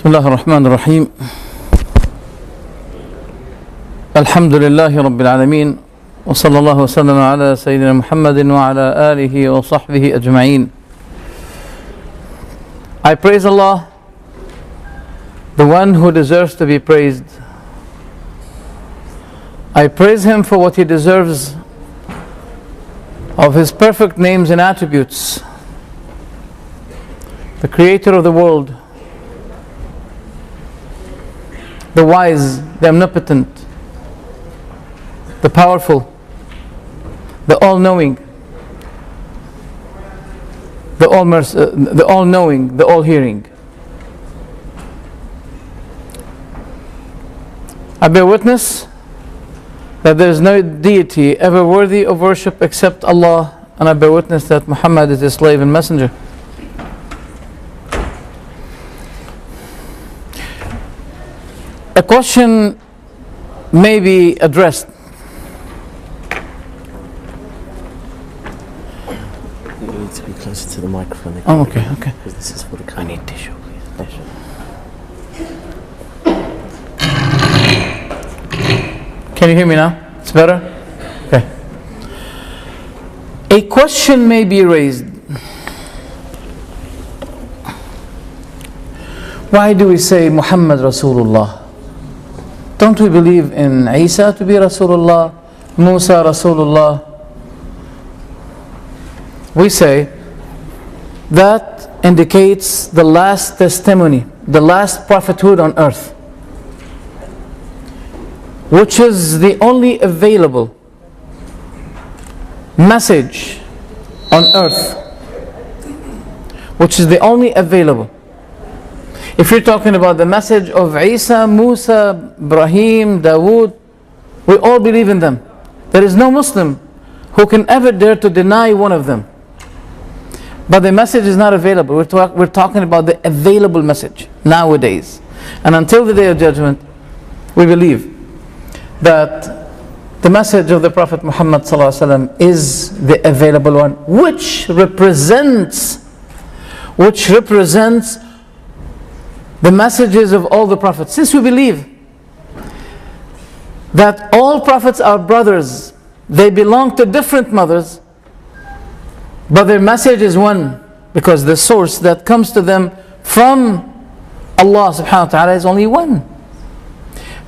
بسم الله الرحمن الرحيم. الحمد لله رب العالمين، وصلى الله وسلم على سيدنا محمد وعلى آله وصحبه أجمعين. I praise Allah, the one who deserves to be praised. I praise Him for what He deserves of His perfect names and attributes, the Creator of the world, the wise, the omnipotent, the powerful, the all-knowing, the all-knowing, the all-hearing. I bear witness that there is no deity ever worthy of worship except Allah, and I bear witness that Muhammad is His slave and messenger. A question may be addressed. You need to be closer to the microphone again. Oh, okay. Because this is for the camera. I need tissue, please. Tissue. Can you hear me now? It's better? Okay. A question may be raised. Why do we say Muhammad Rasulullah? Don't we believe in Isa to be Rasulullah, Musa Rasulullah? We say that indicates the last testimony, the last prophethood on earth, which is the only available message on earth, which is the only available. If you're talking about the message of Isa, Musa, Ibrahim, Dawood, we all believe in them. There is no Muslim who can ever dare to deny one of them. But the message is not available. We're talking about the available message nowadays. And until the Day of Judgment, we believe that the message of the Prophet Muhammad ﷺ is the available one, which represents the messages of all the prophets. Since we believe that all prophets are brothers, they belong to different mothers, but their message is one, because the source that comes to them from Allah subhanahu wa ta'ala is only one.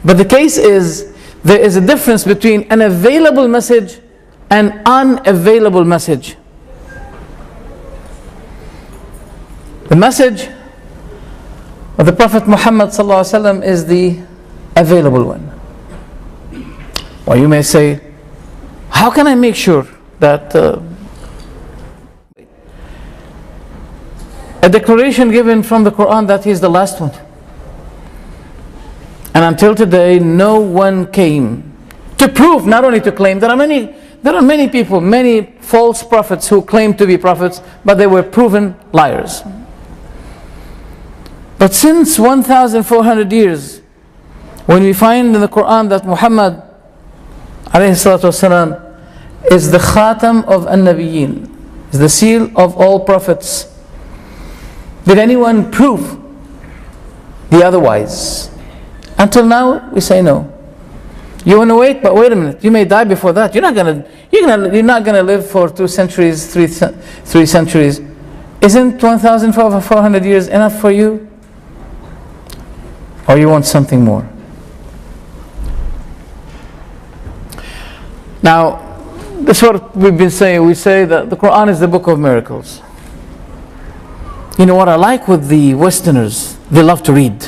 But the case is, there is a difference between an available message and unavailable message. The message of the Prophet Muhammad ﷺ is the available one. Or you may say, how can I make sure that a declaration given from the Quran that he is the last one? And until today, no one came to prove, not only to claim. There are many people, many false prophets who claim to be prophets, but they were proven liars. But since 1,400 years, when we find in the Quran that Muhammad ﷺ is the Khatam of An-Nabiyyin, is the seal of all prophets, did anyone prove the otherwise? Until now, we say no. You want to wait? But wait a minute, you may die before that. You're not going to live for 2 centuries, 3 centuries. Isn't 1,400 years enough for you? Or you want something more? Now, this is what we've been saying. We say that the Quran is the book of miracles. You know what I like with the Westerners? They love to read.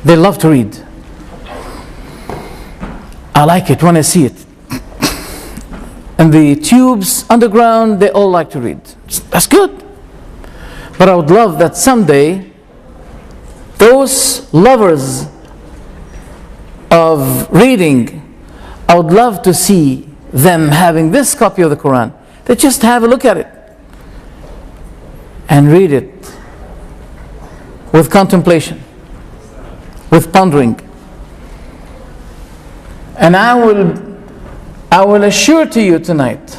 They love to read. I like it when I see it. And the tubes underground, they all like to read. That's good. But I would love that someday those lovers of reading, I would love to see them having this copy of the Quran. They just have a look at it and read it with contemplation, with pondering. And I will assure to you tonight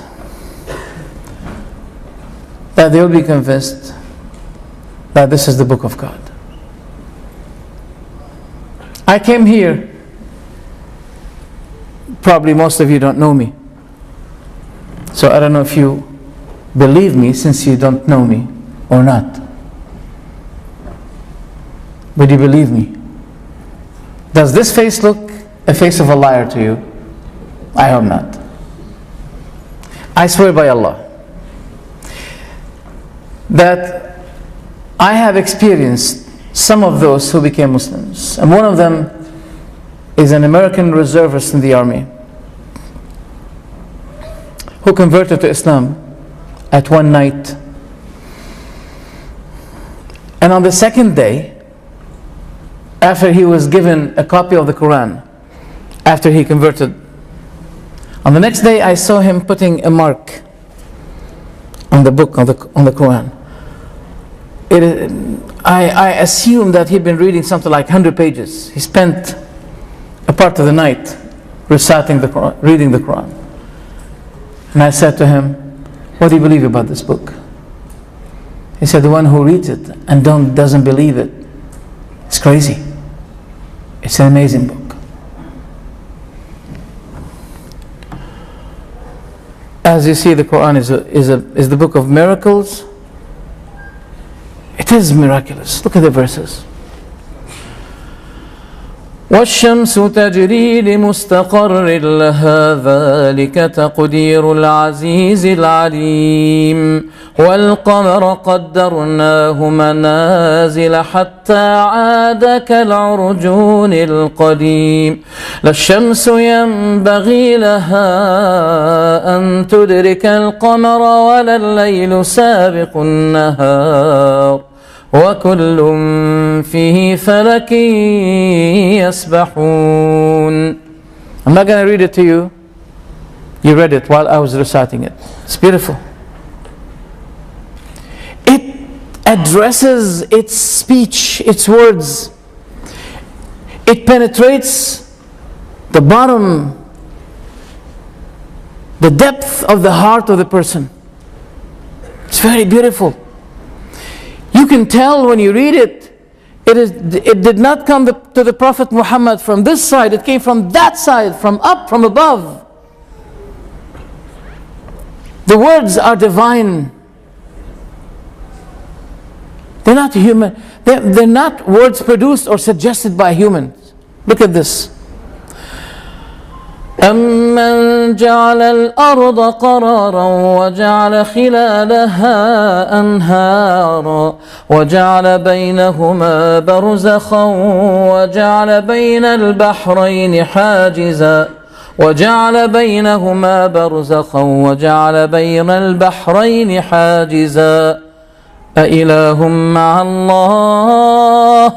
that they'll be convinced that this is the book of God. I came here, probably most of you don't know me, so I don't know if you believe me since you don't know me or not. Would you believe me? Does this face look a face of a liar to you? I hope not. I swear by Allah that I have experienced some of those who became Muslims, and one of them is an American reservist in the army who converted to Islam at one night, and on the second day, after he was given a copy of the Quran, after he converted, on the next day I saw him putting a mark on the book, on the Quran. I assume that he'd been reading something like 100 pages. He spent a part of the night reciting the Quran, reading the Quran. And I said to him, what do you believe about this book? He said, the one who reads it and doesn't believe it is crazy. It's an amazing book. As you see, the Quran is the book of miracles. It is miraculous. Look at the verses. والشمس تجري لمستقر لها ذلك تقدير العزيز العليم والقمر قدرناه منازل حتى عاد كالعرجون القديم لا الشمس ينبغي لها أن تدرك القمر ولا الليل سابق النهار وكل فيه فلك يسبحون. I'm not going to read it to you. You read it while I was reciting it. It's beautiful. It addresses its speech, its words. It penetrates the bottom, the depth of the heart of the person. It's very beautiful. You can tell when you read it, it did not come to the Prophet Muhammad from this side, it came from that side, from up, from above. The words are divine. They're not human. They're not words produced or suggested by humans. Look at this. أَمَّنْ جَعَلَ الْأَرْضَ قَرَارًا وَجَعَلَ خِلَالَهَا أَنْهَارًا وَجَعَلَ بَيْنَهُمَا بَرْزَخًا وَجَعَلَ بَيْنَ الْبَحْرَيْنِ حَاجِزًا وَجَعَلَ بَيْنَهُمَا بَرْزَخًا وَجَعَلَ بَيْنَ الْبَحْرَيْنِ حَاجِزًا أَإِلَٰهٌ مَّعَ اللَّهِ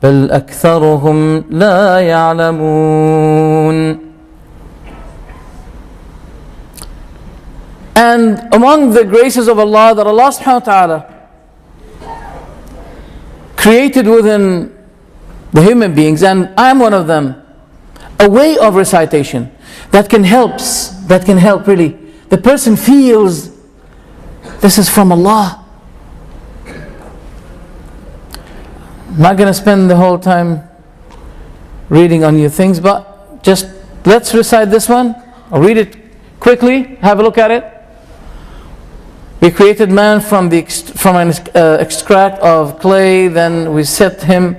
بَلْ أَكْثَرُهُمْ لَا يَعْلَمُونَ. And among the graces of Allah that Allah subhanahu wa ta'ala created within the human beings, and I'm one of them, a way of recitation that can help really. The person feels this is from Allah. I'm not going to spend the whole time reading on your things, but just let's recite this one. I'll read it quickly, have a look at it. We created man from an extract of clay, then we set him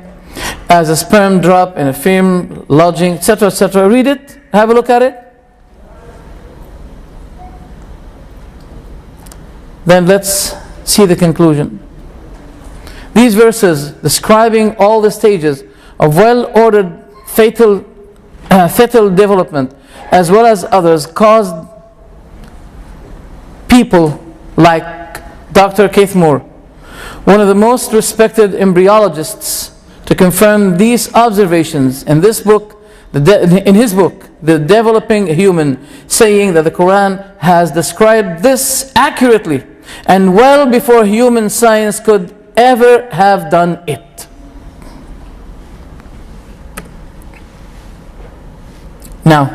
as a sperm drop in a firm lodging, etc., etc. Read it, have a look at it. Then let's see the conclusion. These verses describing all the stages of well-ordered fetal development as well as others caused people like Dr. Keithmore, one of the most respected embryologists, to confirm these observations in this book, in his book, The Developing Human, saying that the Quran has described this accurately and well before human science could ever have done it. Now,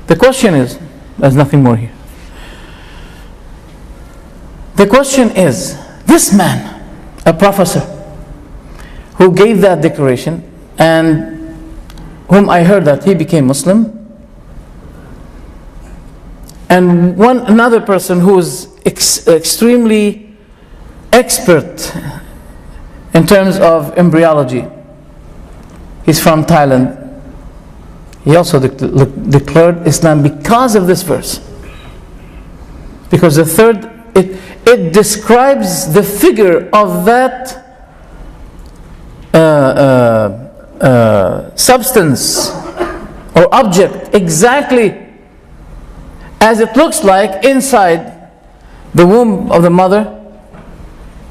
the question is, there's nothing more here. The question is, this man, a professor, who gave that declaration, and whom I heard that he became Muslim, and another person who's extremely expert in terms of embryology, he's from Thailand. He also declared Islam because of this verse. Because the third, it describes the figure of that substance or object exactly as it looks like inside the womb of the mother.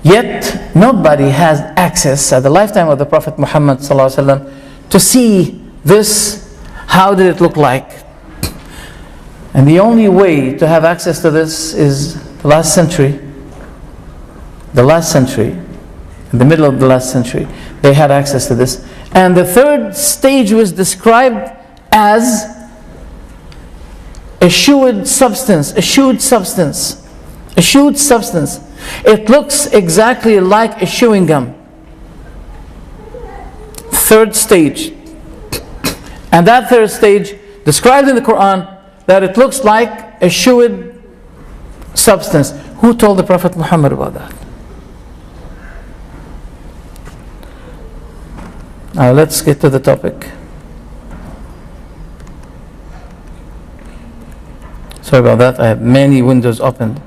Yet nobody has access at the lifetime of the Prophet Muhammad ﷺ to see this. How did it look like? And the only way to have access to this is the last century. The last century, in the middle of the last century, they had access to this. And the third stage was described as a shewed substance, a shewed substance, a shewed substance. It looks exactly like a chewing gum. Third stage. And that third stage, described in the Quran, that it looks like a shewed substance. Who told the Prophet Muhammad about that? Now let's get to the topic. Sorry about that, I have many windows opened.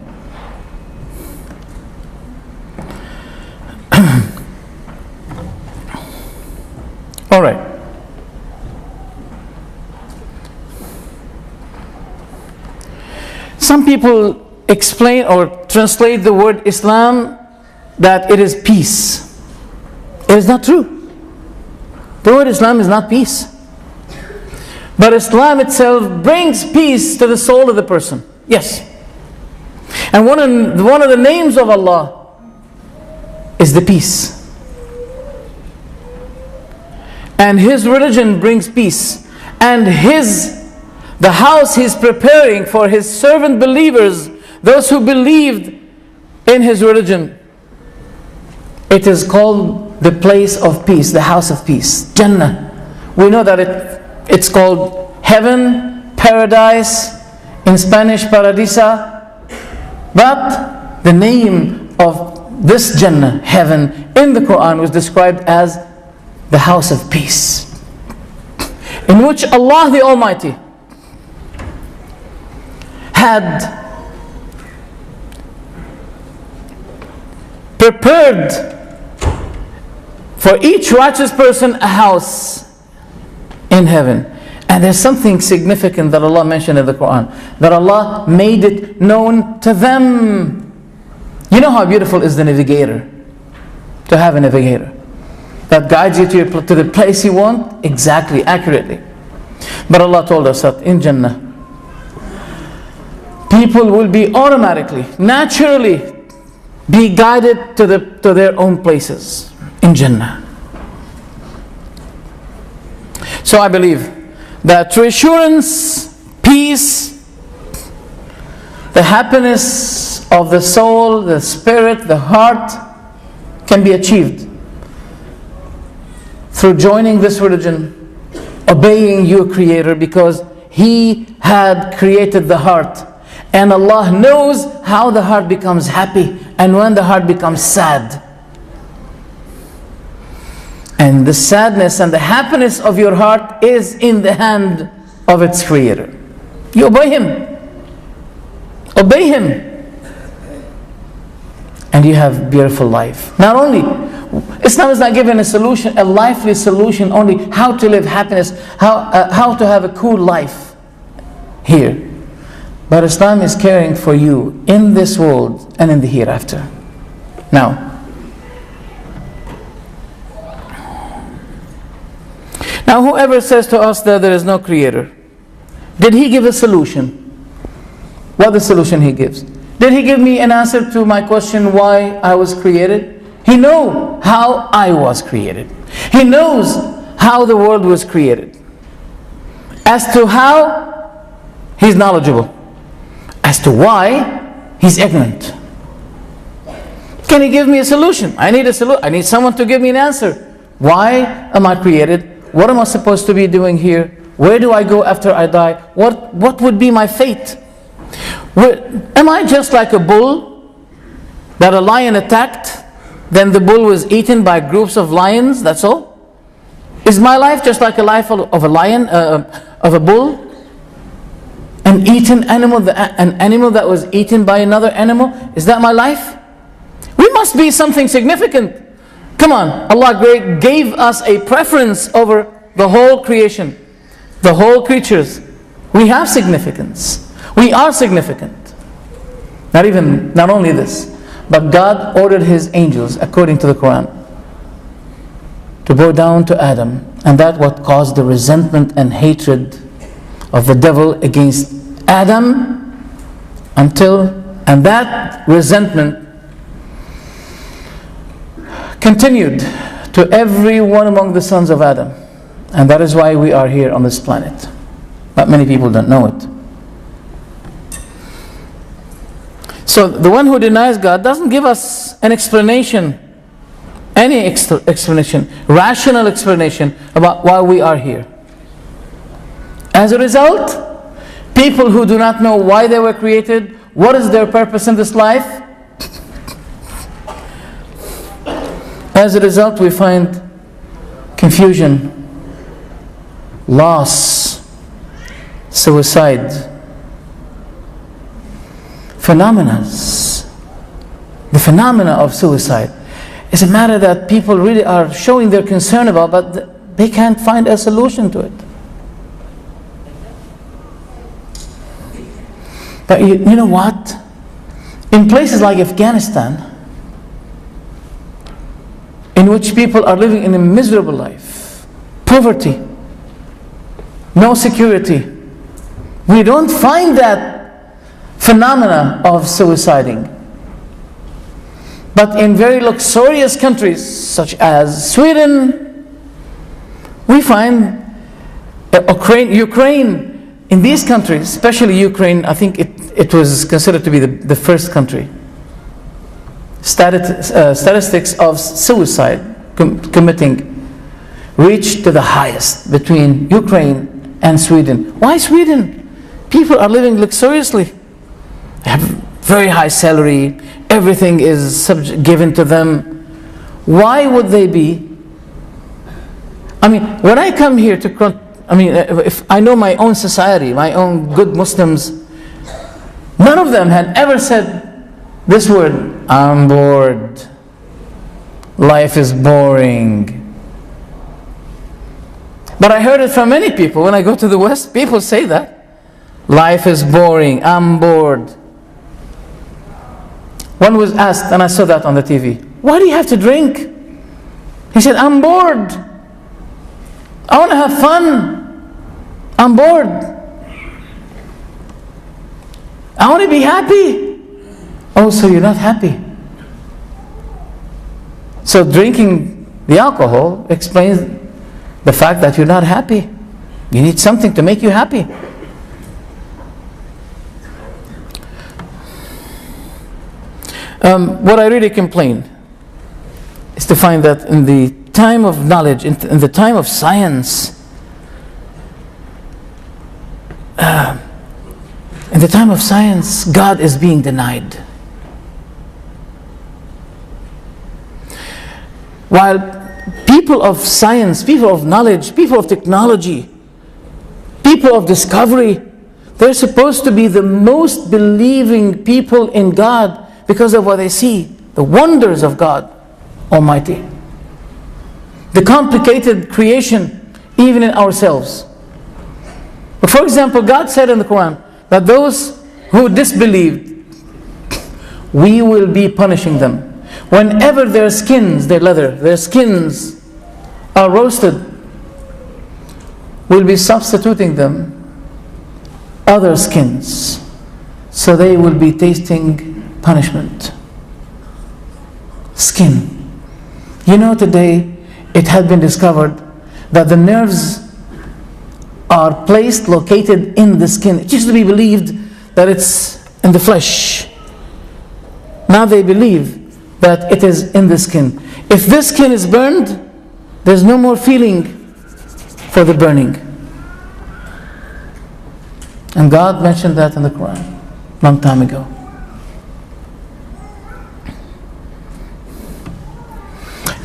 All right. Some people explain or translate the word Islam that it is peace. It is not true. The word Islam is not peace. But Islam itself brings peace to the soul of the person. Yes. And one of the names of Allah is the peace. And His religion brings peace. And the house He's preparing for His servant believers, those who believed in His religion, it is called the place of peace, the house of peace, Jannah. We know that it's called heaven, paradise, in Spanish paradisa, but the name of this Jannah, heaven, in the Quran was described as the house of peace, in which Allah the Almighty had prepared for each righteous person a house in heaven. And there's something significant that Allah mentioned in the Quran, that Allah made it known to them. You know how beautiful is the navigator, to have a navigator that guides you to the place you want exactly, accurately. But Allah told us that in Jannah, people will be automatically, naturally be guided to their own places in Jannah. So I believe that true assurance, peace, the happiness of the soul, the spirit, the heart can be achieved through joining this religion, obeying your Creator, because He had created the heart. And Allah knows how the heart becomes happy and when the heart becomes sad. And the sadness and the happiness of your heart is in the hand of its Creator. You obey Him. Obey Him. And you have beautiful life. Not only, Islam is not giving a solution, a lively solution, only how to live happiness, how to have a cool life here. But Islam is caring for you in this world and in the hereafter. Now, whoever says to us that there is no Creator, did he give a solution? What the solution he gives? Did he give me an answer to my question why I was created? He knows how I was created. He knows how the world was created. As to how, he's knowledgeable. As to why, he's ignorant. Can He give me a solution? I need a solution. I need someone to give me an answer. Why am I created? What am I supposed to be doing here? Where do I go after I die? What would be my fate? Am I just like a bull that a lion attacked, then the bull was eaten by groups of lions? That's all? Is my life just like a life of a lion, of a bull? An animal that was eaten by another animal? Is that my life? We must be something significant. Come on, Allah gave us a preference over the whole creation, the whole creatures. We have significance. We are significant. Not only this, but God ordered His angels, according to the Quran, to bow down to Adam, and that what caused the resentment and hatred of the devil against Adam, and that resentment continued to every one among the sons of Adam. And that is why we are here on this planet. But many people don't know it. So the one who denies God doesn't give us an explanation, any explanation, rational explanation about why we are here. As a result, people who do not know why they were created, what is their purpose in this life, as a result we find confusion, loss, suicide, phenomena. The phenomena of suicide is a matter that people really are showing their concern about, but they can't find a solution to it. But you know what? In places like Afghanistan, in which people are living in a miserable life, poverty, no security, we don't find that phenomena of suiciding. But in very luxurious countries such as Sweden, we find Ukraine, in these countries, especially Ukraine, I think it was considered to be the first country. Statistics of suicide committing reached to the highest between Ukraine and Sweden. Why Sweden? People are living luxuriously. They have very high salary. Everything is given to them. Why would they be? I mean, when I come here if I know my own society, my own good Muslims, none of them had ever said this word, I'm bored, life is boring. But I heard it from many people. When I go to the West, people say that. Life is boring, I'm bored. One was asked, and I saw that on the TV, why do you have to drink? He said, I'm bored. I want to have fun. I'm bored. I want to be happy. Oh, so you're not happy. So drinking the alcohol explains the fact that you're not happy. You need something to make you happy. What I really complain is to find that in the time of knowledge, in the time of science, in the time of science, God is being denied. While people of science, people of knowledge, people of technology, people of discovery, they're supposed to be the most believing people in God because of what they see, the wonders of God Almighty, the complicated creation, even in ourselves. But for example, God said in the Quran that those who disbelieved, we will be punishing them. Whenever their skins, their leather, their skins are roasted, we'll be substituting them other skins, so they will be tasting punishment. Skin. You know, today it had been discovered that the nerves are located in the skin. It used to be believed that it's in the flesh. Now they believe that it is in the skin. If this skin is burned, there's no more feeling for the burning. And God mentioned that in the Quran long time ago.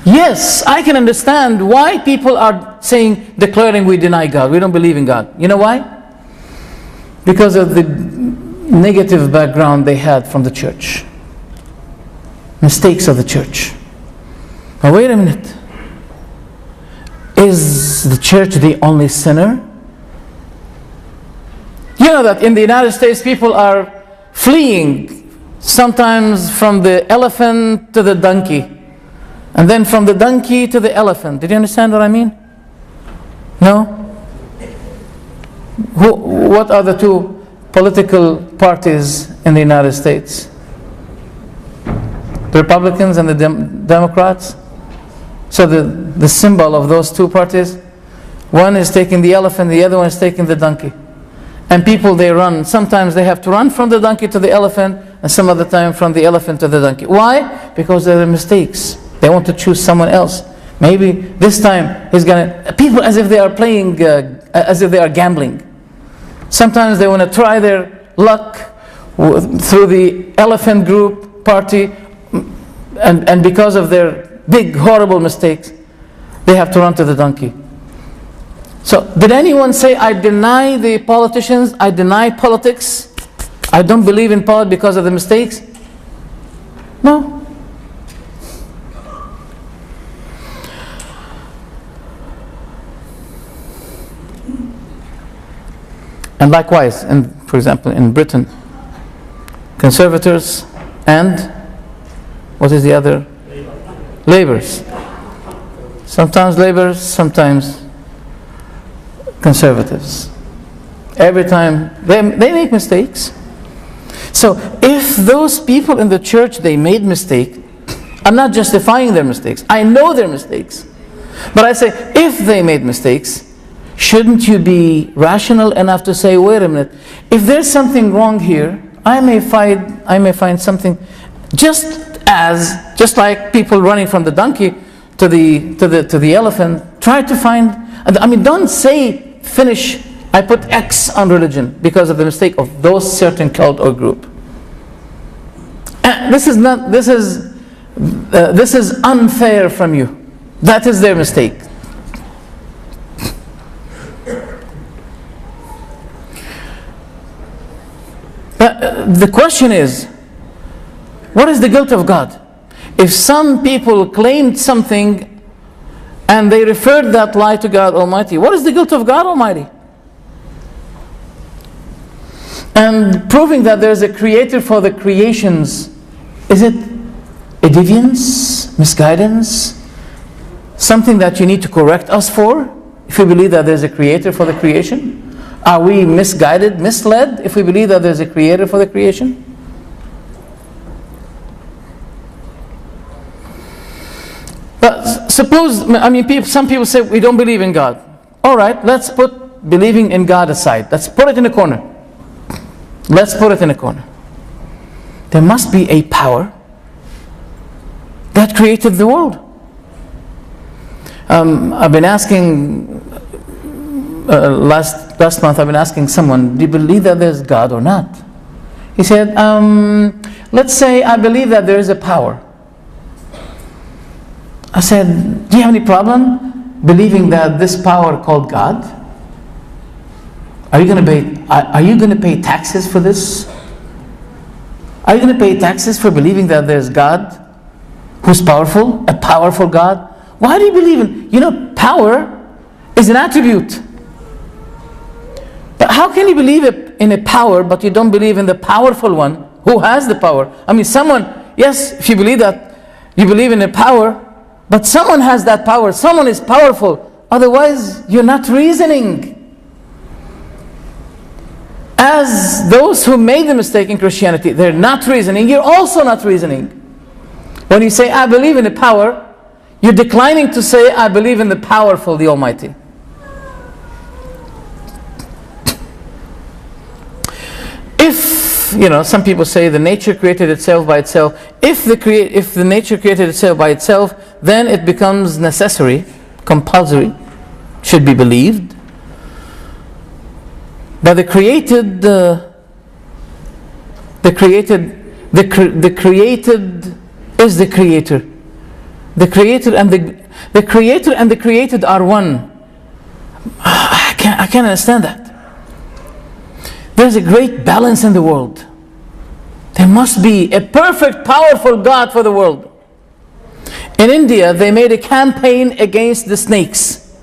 Yes, I can understand why people are saying, declaring we deny God, we don't believe in God. You know why? Because of the negative background they had from the church. Mistakes of the church. Now wait a minute. Is the church the only sinner? You know that in the United States people are fleeing sometimes from the elephant to the donkey, and then from the donkey to the elephant. Did you understand what I mean? No? What are the two political parties in the United States? The Republicans and the Democrats. So the symbol of those two parties, one is taking the elephant, the other one is taking the donkey. And people, they run. Sometimes they have to run from the donkey to the elephant, and some other time from the elephant to the donkey. Why? Because there are mistakes. They want to choose someone else. Maybe this time he's gonna. People as if they are playing, as if they are gambling. Sometimes they want to try their luck through the elephant group party, and because of their big horrible mistakes, they have to run to the donkey. So, did anyone say, I deny the politicians, I deny politics, I don't believe in politics because of the mistakes? No. And likewise, for example, in Britain, conservators and, what is the other? Labours. Sometimes Labours, sometimes conservatives. Every time they make mistakes. So if those people in the church, they made mistakes, I'm not justifying their mistakes. I know their mistakes. But I say, if they made mistakes, shouldn't you be rational enough to say, wait a minute, if there's something wrong here, I may find something, just like people running from the donkey to the elephant, try to find, I mean, don't say, finish, I put X on religion because of the mistake of those certain cult or group. This is unfair from you. That is their mistake. The question is, what is the guilt of God? If some people claimed something and they referred that lie to God Almighty, what is the guilt of God Almighty? And proving that there is a creator for the creations, is it a deviance, misguidance, something that you need to correct us for, if we believe that there is a creator for the creation? Are we misguided, misled, if we believe that there is a creator for the creation? But suppose, some people say we don't believe in God. All right, let's put believing in God aside. Let's put it in a corner. Let's put it in a corner. There must be a power that created the world. I've been asking, last month I've been asking someone, do you believe that there's God or not? He said, let's say I believe that there is a power. I said, do you have any problem believing that this power called God? Are you going to pay taxes for this? Are you going to pay taxes for believing that there's God who's powerful, a powerful God? Why do you believe in, power is an attribute. But how can you believe in a power but you don't believe in the powerful one who has the power? Yes, if you believe that, you believe in a power, but someone has that power, someone is powerful, otherwise you're not reasoning. As those who made the mistake in Christianity, they're not reasoning, you're also not reasoning. When you say, I believe in a power, you're declining to say, I believe in the powerful, the Almighty. If some people say the nature created itself by itself. If the nature created itself by itself, then it becomes necessary, compulsory, should be believed. But the created is the creator. The creator and the created are one. I can't understand that. There's a great balance in the world. There must be a perfect, powerful God for the world. In India, they made a campaign against the snakes.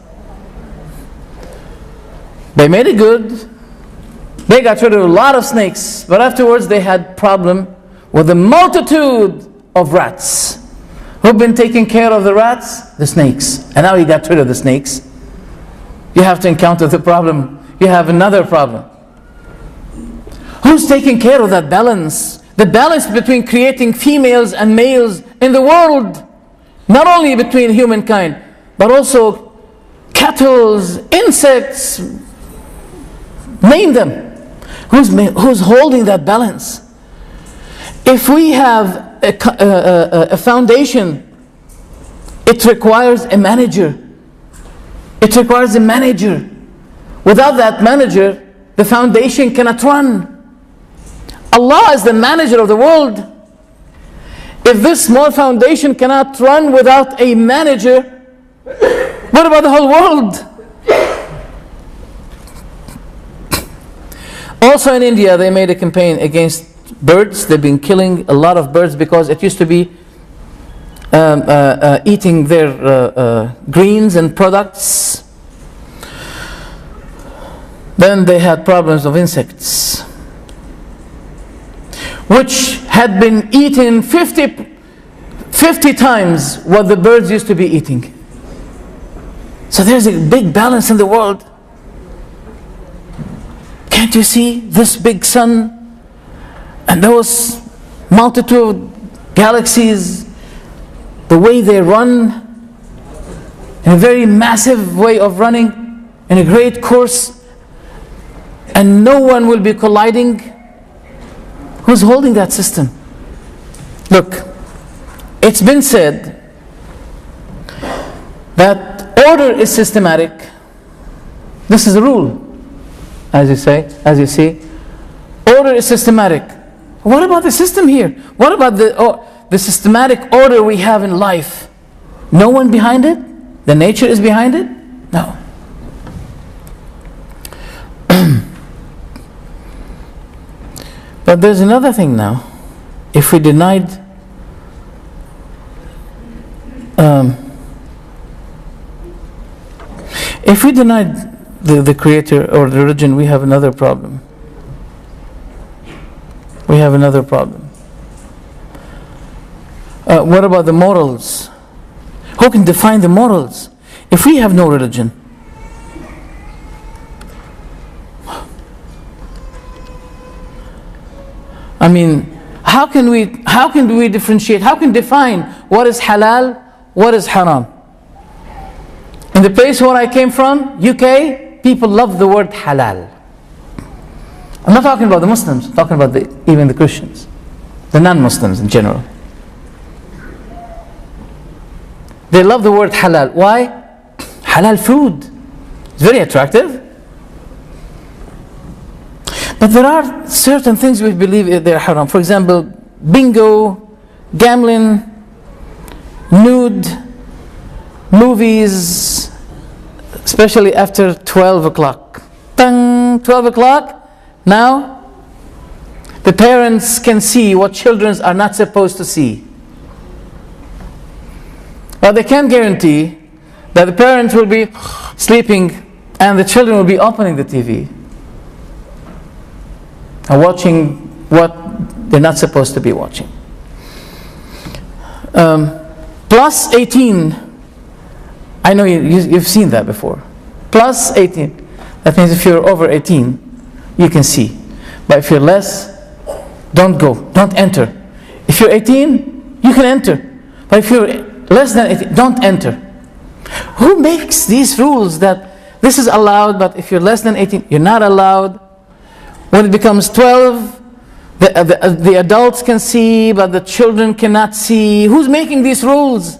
They made it good. They got rid of a lot of snakes, but afterwards they had problem with a multitude of rats. Who've been taking care of the rats? The snakes. And now you got rid of the snakes. You have to encounter the problem. You have another problem. Who's taking care of that balance? The balance between creating females and males in the world. Not only between humankind, but also cattle, insects, name them. Who's holding that balance? If we have a foundation, it requires a manager. It requires a manager. Without that manager, the foundation cannot run. Allah is the manager of the world. If this small foundation cannot run without a manager, what about the whole world? Also in India, they made a campaign against birds. They've been killing a lot of birds because it used to be eating their greens and products. Then they had problems of insects, which had been eaten 50 times what the birds used to be eating. So there's a big balance in the world. Can't you see this big sun and those multitude of galaxies, the way they run, in a very massive way of running, in a great course, and no one will be colliding? Who's holding that system? Look, it's been said that order is systematic. This is a rule, as you see. Order is systematic. What about the system here? What about the systematic order we have in life? No one behind it? The nature is behind it? No. But there's another thing now. If we denied the creator or the religion, we have another problem. We have another problem. What about the morals? Who can define the morals if we have no religion? I mean, how can we differentiate? How can define what is halal, what is haram? In the place where I came from, UK, people love the word halal. I'm not talking about the Muslims, I'm talking about even the Christians, the non-Muslims in general. They love the word halal. Why? Halal food. It's very attractive. But there are certain things we believe they're haram. For example, bingo, gambling, nude, movies, especially after 12 o'clock. 12 o'clock, now the parents can see what children are not supposed to see. But they can't guarantee that the parents will be sleeping and the children will be opening the TV and watching what they're not supposed to be watching. Plus 18, I know you've seen that before. Plus 18, that means if you're over 18, you can see. But if you're less, don't go, don't enter. If you're 18, you can enter. But if you're less than 18, don't enter. Who makes these rules that this is allowed, but if you're less than 18, you're not allowed? When it becomes 12, The adults can see, but the children cannot see. Who's making these rules?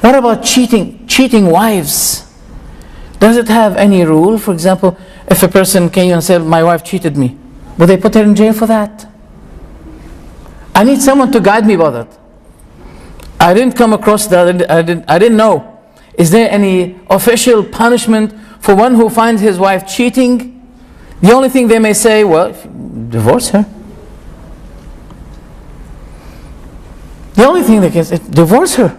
What about cheating wives? Does it have any rule? For example, if a person came and said, my wife cheated me, would they put her in jail for that? I need someone to guide me about that. I didn't come across that. I didn't know. Is there any official punishment for one who finds his wife cheating? The only thing they may say, well, divorce her. The only thing they can say, divorce her.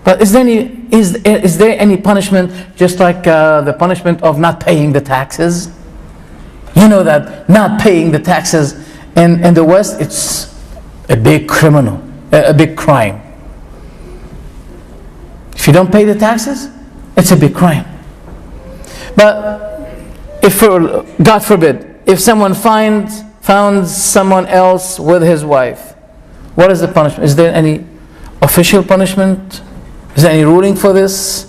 But is there any punishment, just like the punishment of not paying the taxes? You know that not paying the taxes in the West, it's a big criminal, a big crime. If you don't pay the taxes, it's a big crime. But if, God forbid, if someone found someone else with his wife, what is the punishment? Is there any official punishment? Is there any ruling for this?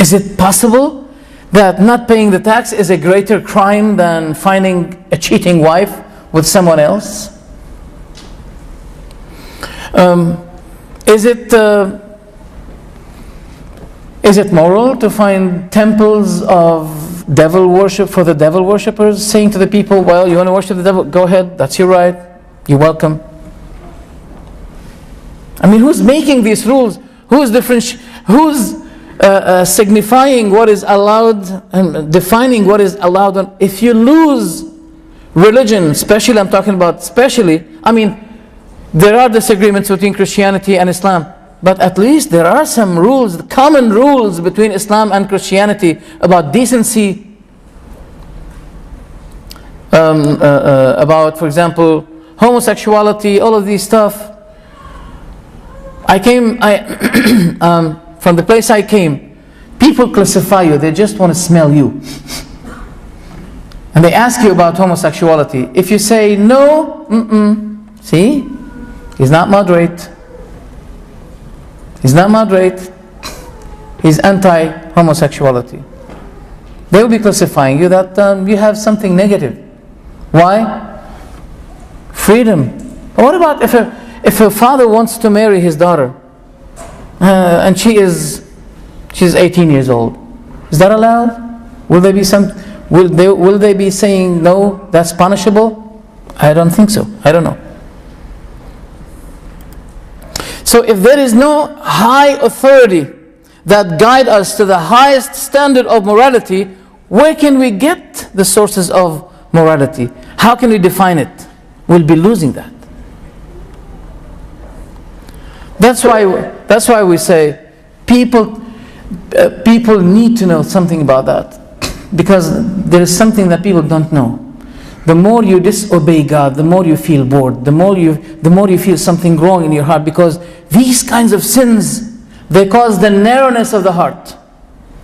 Is it possible that not paying the tax is a greater crime than finding a cheating wife with someone else? Is it moral to find temples of devil worship for the devil worshippers, saying to the people, well, you want to worship the devil? Go ahead, that's your right, you're welcome. I mean, who's making these rules? Who's signifying what is allowed and defining what is allowed? If you lose religion, especially, I'm talking about especially, I mean, there are disagreements between Christianity and Islam, but at least there are some rules, common rules between Islam and Christianity about decency, about, for example, homosexuality, all of these stuff. From the place I came, people classify you, they just want to smell you. And they ask you about homosexuality. If you say no, see, he's not moderate. He's not moderate. He's anti-homosexuality. They will be classifying you that you have something negative. Why? Freedom. But what about if a father wants to marry his daughter and she's 18 years old? Is that allowed? Will they be saying no, that's punishable? I don't think so. I don't know. So if there is no high authority that guide us to the highest standard of morality, where can we get the sources of morality? How can we define it? We'll be losing that. That's why we say people need to know something about that, because there is something that people don't know. The more you disobey God, the more you feel bored, the more you feel something wrong in your heart, because these kinds of sins, they cause the narrowness of the heart,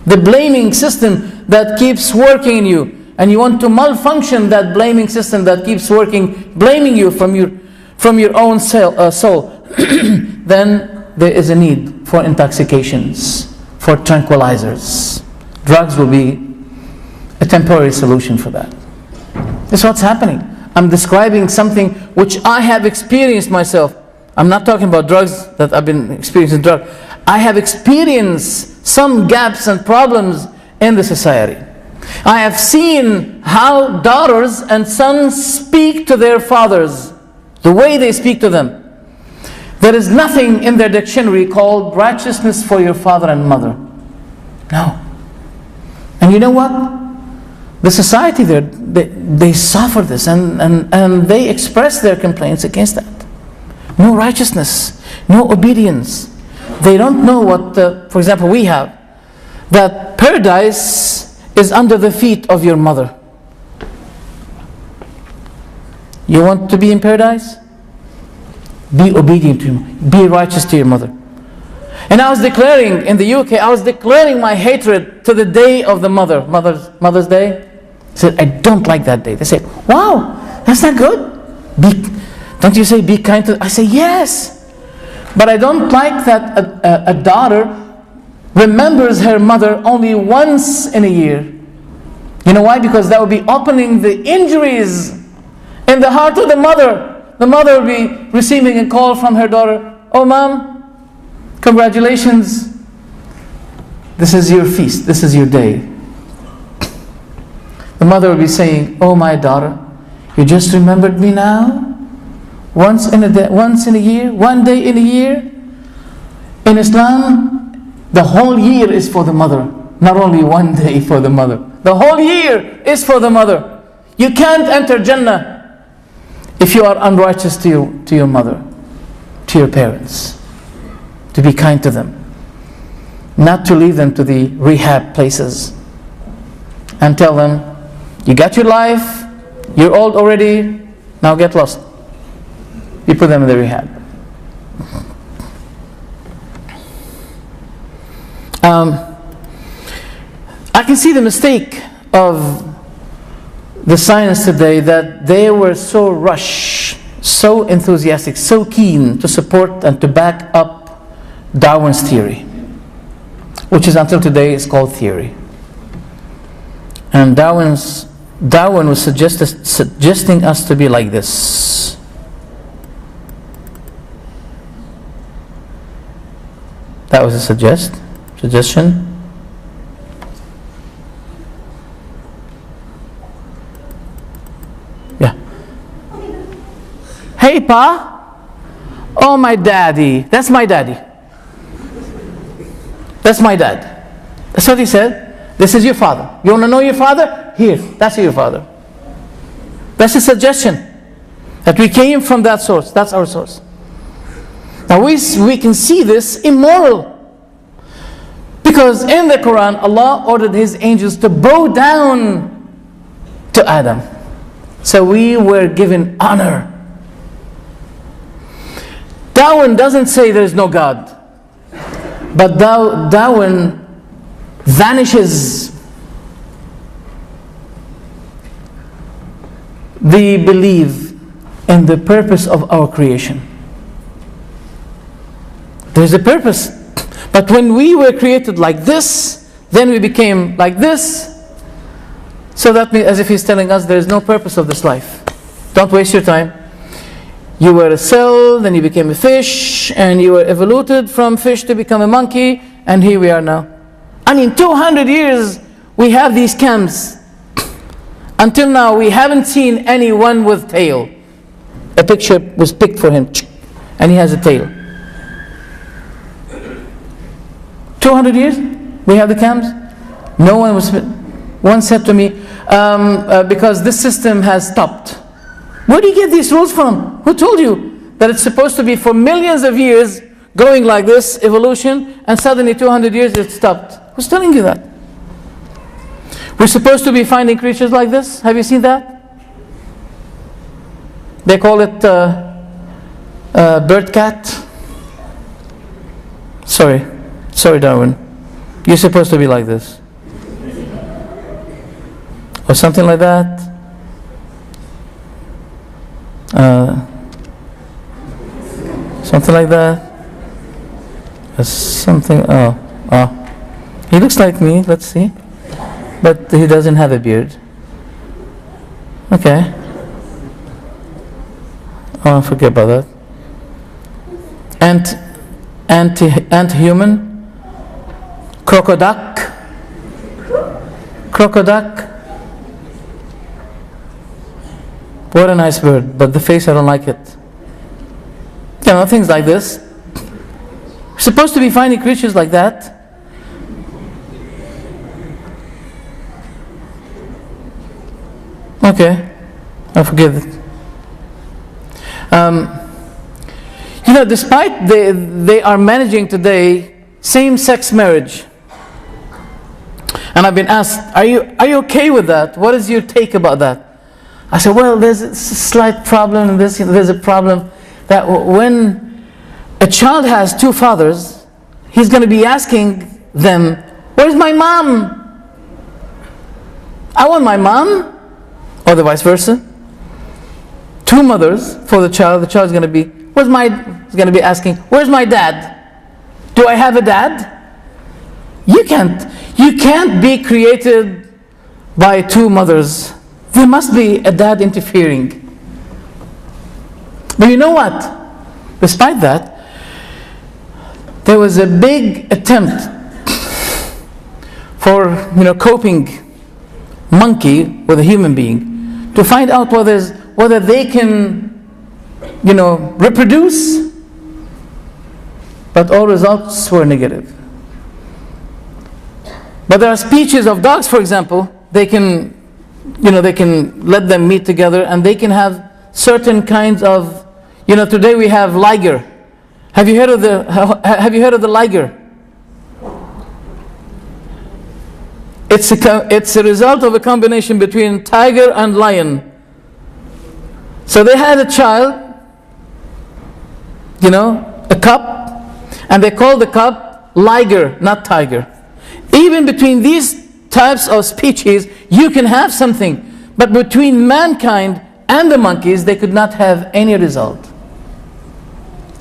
the blaming system that keeps working in you, and you want to malfunction that blaming system that keeps working, blaming you from your own soul. Then there is a need for intoxications, for tranquilizers. Drugs will be a temporary solution for that. That's what's happening. I'm describing something which I have experienced myself. I'm not talking about drugs that I've been experiencing drugs. I have experienced some gaps and problems in the society. I have seen how daughters and sons speak to their fathers, the way they speak to them. There is nothing in their dictionary called righteousness for your father and mother. No. And you know what? The society there, they suffer this and they express their complaints against that. No righteousness, no obedience. They don't know what, for example, we have, that paradise is under the feet of your mother. You want to be in paradise? Be obedient to him. Be righteous to your mother. And I was declaring, in the UK, I was declaring my hatred to the day of the Mother's Day. I said, I don't like that day. They say, wow, that's not good. Don't you say be kind to? I say, yes. But I don't like that a daughter remembers her mother only once in a year. You know why? Because that will be opening the injuries in the heart of the mother. The mother will be receiving a call from her daughter. Oh, mom, congratulations. This is your feast. This is your day. The mother will be saying, oh, my daughter, you just remembered me now? Once in a year, one day in a year. In Islam, the whole year is for the mother. Not only one day for the mother. The whole year is for the mother. You can't enter Jannah if you are unrighteous to your mother, to your parents. To be kind to them. Not to leave them to the rehab places. And tell them, you got your life, you're old already, now get lost. You put them in the rehab. I can see the mistake of the science today, that they were so rushed, so enthusiastic, so keen to support and to back up Darwin's theory, which is until today is called theory. And Darwin was suggesting us to be like this. That was a suggestion. Yeah. Hey, Pa. Oh, my daddy. That's my daddy. That's my dad. That's what he said. This is your father. You want to know your father? Here. That's your father. That's a suggestion. That we came from that source. That's our source. Now we can see this immoral. Because in the Quran, Allah ordered His angels to bow down to Adam. So we were given honor. Darwin doesn't say there is no God. But Darwin vanishes the belief in the purpose of our creation. There's a purpose. But when we were created like this, then we became like this. So that means, as if he's telling us, there is no purpose of this life. Don't waste your time. You were a cell, then you became a fish, and you were evoluted from fish to become a monkey, and here we are now. I mean, 200 years we have these camps. Until now, we haven't seen anyone with tail. A picture was picked for him, and he has a tail. 200 years we have the camps. No one was. One said to me, because this system has stopped. Where do you get these rules from? Who told you that it's supposed to be for millions of years going like this, evolution, and suddenly 200 years it stopped? Who's telling you that? We're supposed to be finding creatures like this. Have you seen that? They call it bird cat. Sorry, Darwin. You're supposed to be like this. Or something like that. Something like that. Something. He looks like me. Let's see. But he doesn't have a beard. Okay. Oh, forget about that. Ant-human. Crocoduck. What a nice bird, but the face, I don't like it. You know, things like this. We're supposed to be finding creatures like that. Okay, I forget it. Despite they are managing today same-sex marriage. And I've been asked, are you okay with that? What is your take about that? I said, well, there's a slight problem in this. There's a problem that when a child has two fathers, he's going to be asking them, where's my mom? I want my mom, or the vice versa. Two mothers for the child. The child's going to be, he's going to be asking, where's my dad? Do I have a dad? You can't be created by two mothers, there must be a dad interfering. But you know what? Despite that, there was a big attempt for coping monkey with a human being to find out whether they can reproduce, but all results were negative. But there are species of dogs, for example, they can let them meet together and they can have certain kinds of, today we have liger. Have you heard of the liger? It's a result of a combination between tiger and lion. So they had a child, a cub, and they called the cub liger, not tiger. Even between these types of species, you can have something, but between mankind and the monkeys, they could not have any result.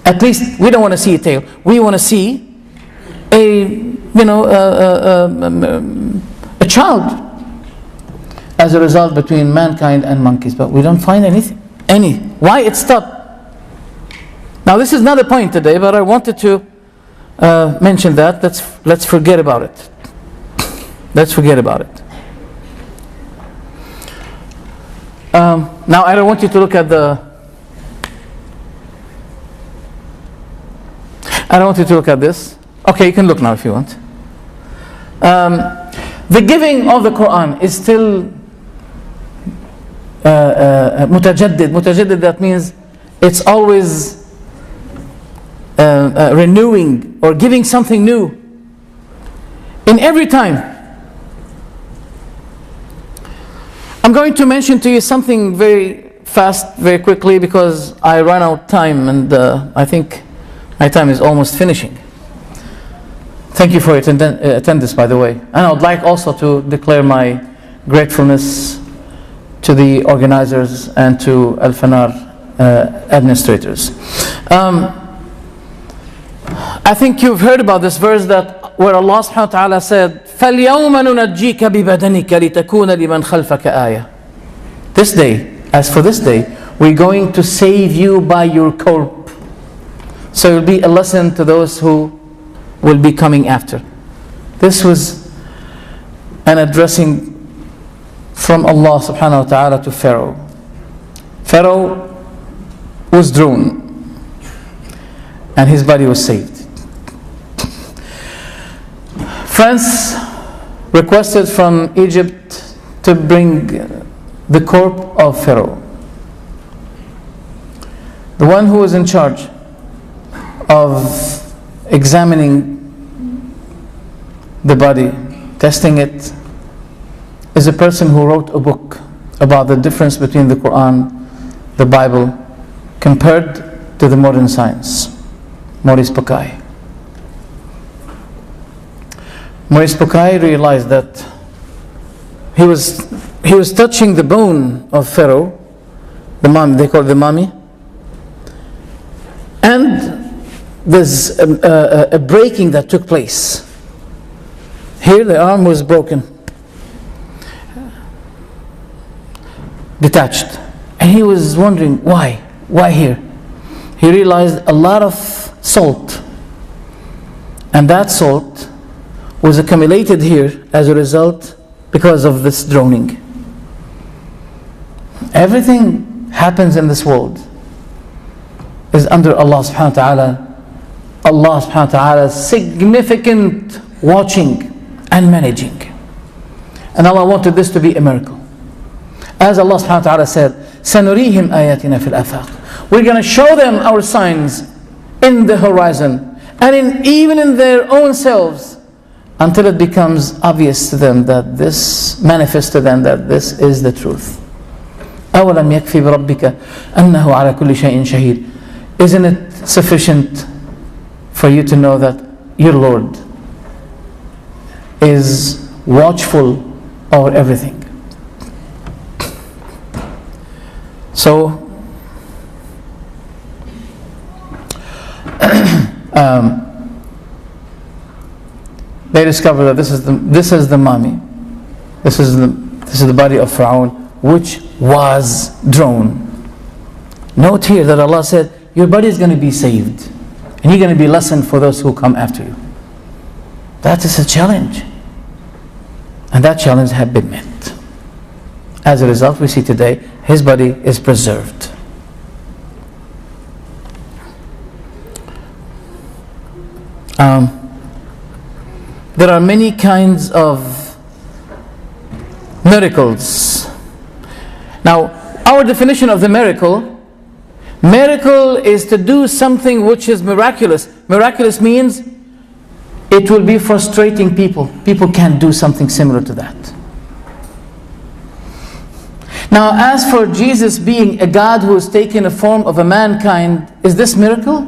At least we don't want to see a tail. We want to see a child as a result between mankind and monkeys, but we don't find anything. Why it stopped? Now this is not the point today, but I wanted to mention that. Let's forget about it. Let's forget about it. Now I don't want you to look at I don't want you to look at this. Okay, you can look now if you want. The giving of the Quran is still mutajaddid. Mutajaddid, that means it's always renewing or giving something new in every time. I'm going to mention to you something very fast, very quickly, because I ran out of time, and I think my time is almost finishing. Thank you for your attendance, by the way. And I would like also to declare my gratefulness to the organizers and to Al-Fanar administrators. I think you've heard about this verse where Allah subhanahu wa ta'ala said, فَالْيَوْمَ نُنَجِّيكَ بِبَدَنِكَ لِتَكُونَ لِمَنْ خَلْفَكَ آيَةً. This day, as for this day, we're going to save you by your corpse. So it will be a lesson to those who will be coming after. This was an addressing from Allah subhanahu wa ta'ala to Pharaoh. Pharaoh was drawn and his body was saved. France requested from Egypt to bring the corpse of Pharaoh. The one who was in charge of examining the body, testing it, is a person who wrote a book about the difference between the Quran, the Bible, compared to the modern science. Maurice Bucaille. Maurice Bucaille realized that he was touching the bone of Pharaoh, the mummy, they call it the mummy, and there's a breaking that took place. Here the arm was broken, detached, and he was wondering why here. He realized a lot of salt, and that salt was accumulated here as a result because of this drowning. Everything happens in this world is under Allah subhanahu wa ta'ala. Allah subhanahu wa ta'ala's significant watching and managing. And Allah wanted this to be a miracle. As Allah subhanahu wa ta'ala said, سَنُرِيهِمْ آيَاتِنَا فِي الْآفَاقِ. We're going to show them our signs in the horizon and even in their own selves, until it becomes obvious to them that this manifests to them that this is the truth. أَوَلَمْ يَكْفِي بِرَبِّكَ أَنَّهُ عَلَى كُلِّ شَيْءٍ شَهِيدٌ. Isn't it sufficient for you to know that your Lord is watchful over everything? So they discover that this is the mummy. This This is the body of Fir'aun, which was drawn. Note here that Allah said, your body is going to be saved. And you're going to be lesson for those who come after you. That is a challenge. And that challenge had been met. As a result, we see today, his body is preserved. There are many kinds of miracles. Now, our definition of the miracle is to do something which is miraculous. Miraculous means it will be frustrating people. People can't do something similar to that. Now, as for Jesus being a God who has taken a form of a mankind, is this miracle?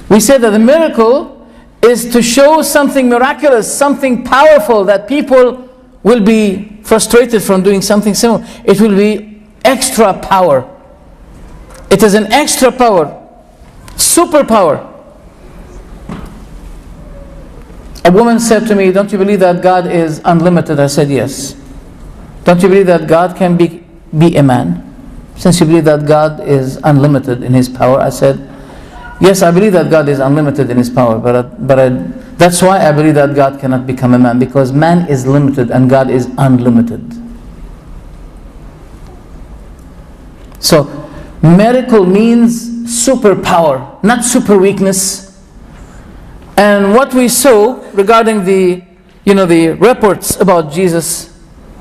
We say that the miracle is to show something miraculous, something powerful, that people will be frustrated from doing something similar. It will be extra power. It is an extra power, superpower. A woman said to me, don't you believe that God is unlimited? I said, yes. Don't you believe that God can be a man? Since you believe that God is unlimited in his power, I said, yes, I believe that God is unlimited in his power, that's why I believe that God cannot become a man, because man is limited and God is unlimited. So, miracle means superpower, not super weakness. And what we saw regarding the reports about Jesus,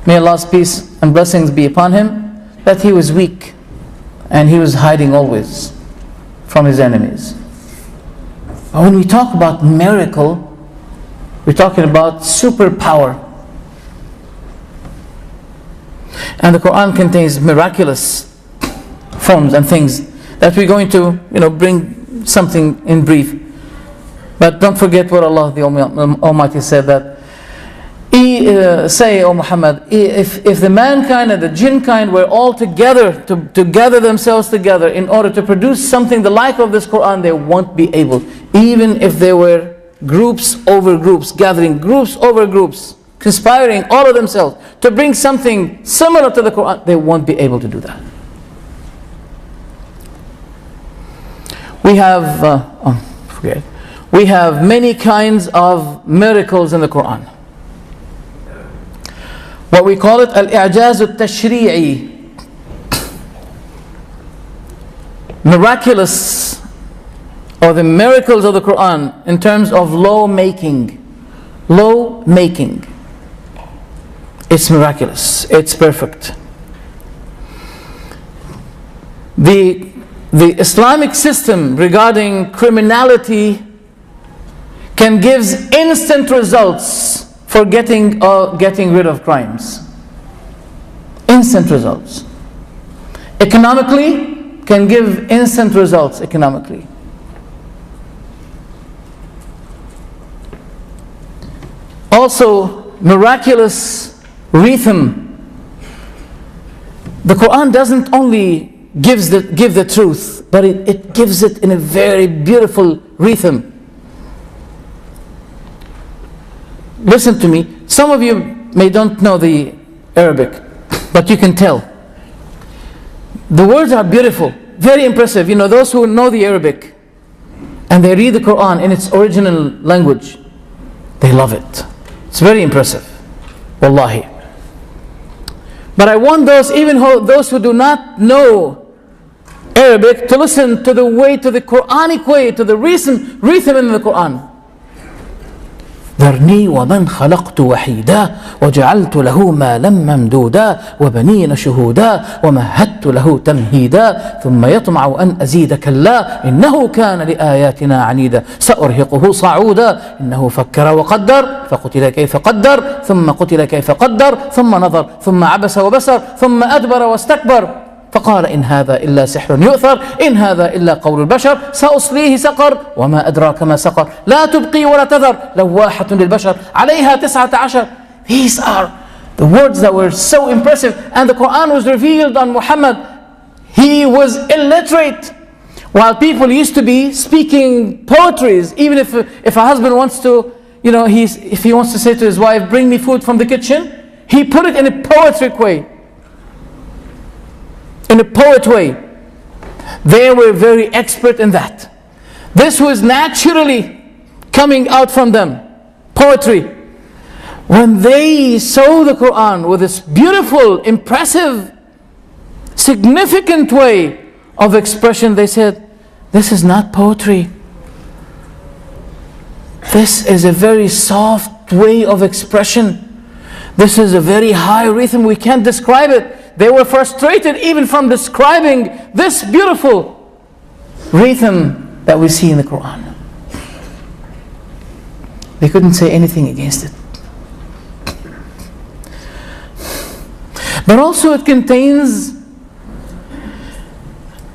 may Allah's peace and blessings be upon him, that he was weak and he was hiding always from his enemies. But when we talk about miracle, we're talking about superpower. And the Quran contains miraculous forms and things that we're going to bring something in brief. But don't forget what Allah the Almighty said, that say, O Muhammad, if the mankind and the jinn kind were all together to gather themselves together in order to produce something the like of this Quran, they won't be able. Even if there were groups over groups, gathering groups over groups, conspiring all of themselves to bring something similar to the Quran, they won't be able to do that. We have many kinds of miracles in the Quran. What we call it al-i'jaz al-tashri'i, miraculous, or the miracles of the Quran in terms of law making. It's miraculous, it's perfect. The Islamic system regarding criminality can give instant results for getting rid of crimes. Instant results. Economically, can give instant results economically. Also, miraculous rhythm. The Quran doesn't only give the truth, but it gives it in a very beautiful rhythm. Listen to me. Some of you may don't know the Arabic, but you can tell. The words are beautiful, very impressive. Those who know the Arabic and they read the Quran in its original language, they love it. It's very impressive. Wallahi. But I want those who do not know Arabic to listen to the Quranic way, to the rhythm in the Quran. ذرني ومن خلقت وحيدا وجعلت له مالا ممدودا وبنين شهودا ومهدت له تمهيدا ثم يطمع أن أزيد كلا إنه كان لآياتنا عنيدا سأرهقه صعودا إنه فكر وقدر فقتل كيف قدر ثم قتل كيف قدر ثم نظر ثم عبس وبسر ثم أدبر واستكبر فقال إن هذا إلا سحر يؤثر إن هذا إلا قول البشر سأصليه سقر وما أدراك ما سقر لا تبقي ولا تذر لواحة للبشر عليها 19. These are the words that were so impressive, and the Quran was revealed on Muhammad. He was illiterate, while people used to be speaking poetries. Even if a husband wants to, if he wants to say to his wife, bring me food from the kitchen, He put it in a poetic way. In a poet way. They were very expert in that. This was naturally coming out from them. Poetry. When they saw the Quran with this beautiful, impressive, significant way of expression, they said, this is not poetry. This is a very soft way of expression. This is a very high rhythm. We can't describe it. They were frustrated even from describing this beautiful rhythm that we see in the Quran. They couldn't say anything against it. But also it contains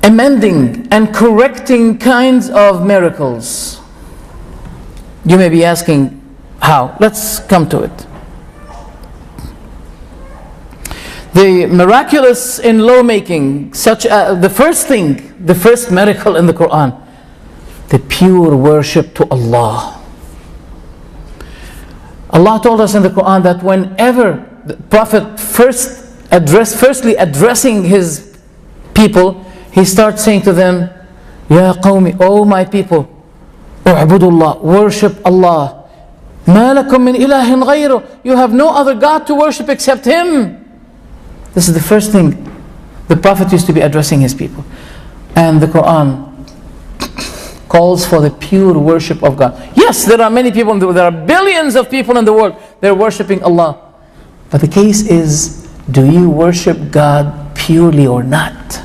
amending and correcting kinds of miracles. You may be asking, how? Let's come to it. The miraculous in lawmaking, such as the first miracle in the Quran, the pure worship to Allah. Allah told us in the Quran that whenever the Prophet firstly addressing his people, he starts saying to them, Ya qawmi, O my people, u'budullah, worship Allah. Ma lakum min ilahin ghayru, you have no other God to worship except Him. This is the first thing the Prophet used to be addressing his people. And the Quran calls for the pure worship of God. Yes, there are many people in the world, there are billions of people in the world, they're worshipping Allah. But the case is, do you worship God purely or not?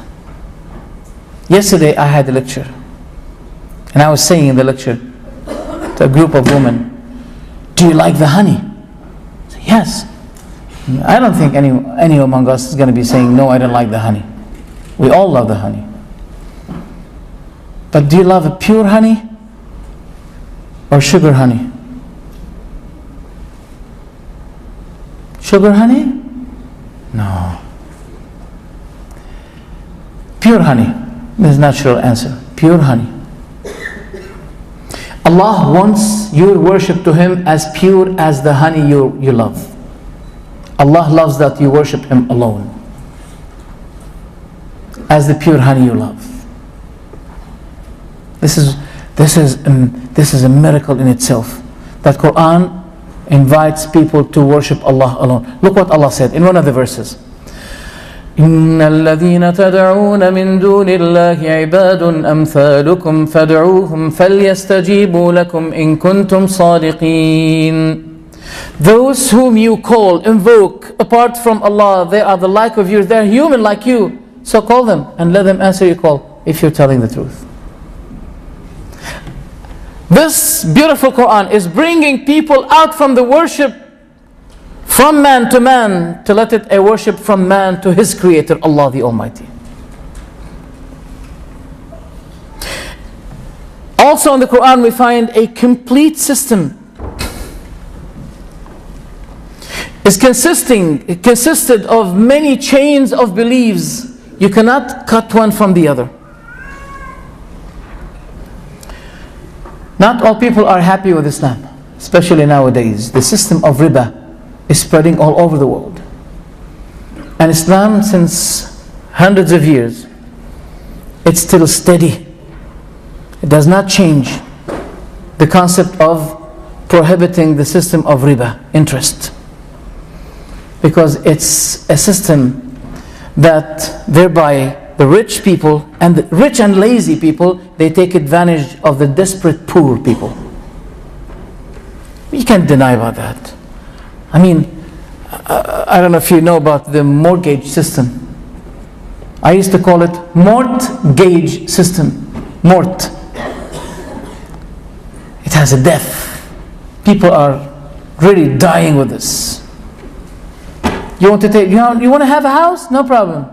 Yesterday I had a lecture, and I was saying in the lecture to a group of women, do you like the honey? I said, yes. I don't think any among us is going to be saying, no, I don't like the honey. We all love the honey. But do you love a pure honey or sugar honey? Sugar honey? No. Pure honey. This is natural answer. Pure honey. Allah wants your worship to Him as pure as the honey you love. Allah loves that you worship Him alone, as the pure honey you love. This is a miracle in itself, that Quran invites people to worship Allah alone. Look what Allah said in one of the verses. إن الذين تدعون من دون الله عباد أمثالكم فادعوهم فليستجيبوا لكم إن كنتم صادقين. Those whom you call, invoke apart from Allah, they are the like of you, they are human like you. So call them and let them answer your call if you're telling the truth. This beautiful Quran is bringing people out from the worship from man to let it a worship from man to his creator, Allah the Almighty. Also in the Quran we find a complete system. It consisted of many chains of beliefs. You cannot cut one from the other. Not all people are happy with Islam, especially nowadays. The system of riba is spreading all over the world. And Islam, since hundreds of years, it's still steady. It does not change the concept of prohibiting the system of riba, interest. Because it's a system that thereby the rich people and the rich and lazy people, they take advantage of the desperate poor people. We can't deny about that. I mean, I don't know if you know about the mortgage system. I used to call it mortgage system. Mort. It has a death. People are really dying with this. You want to have a house? No problem.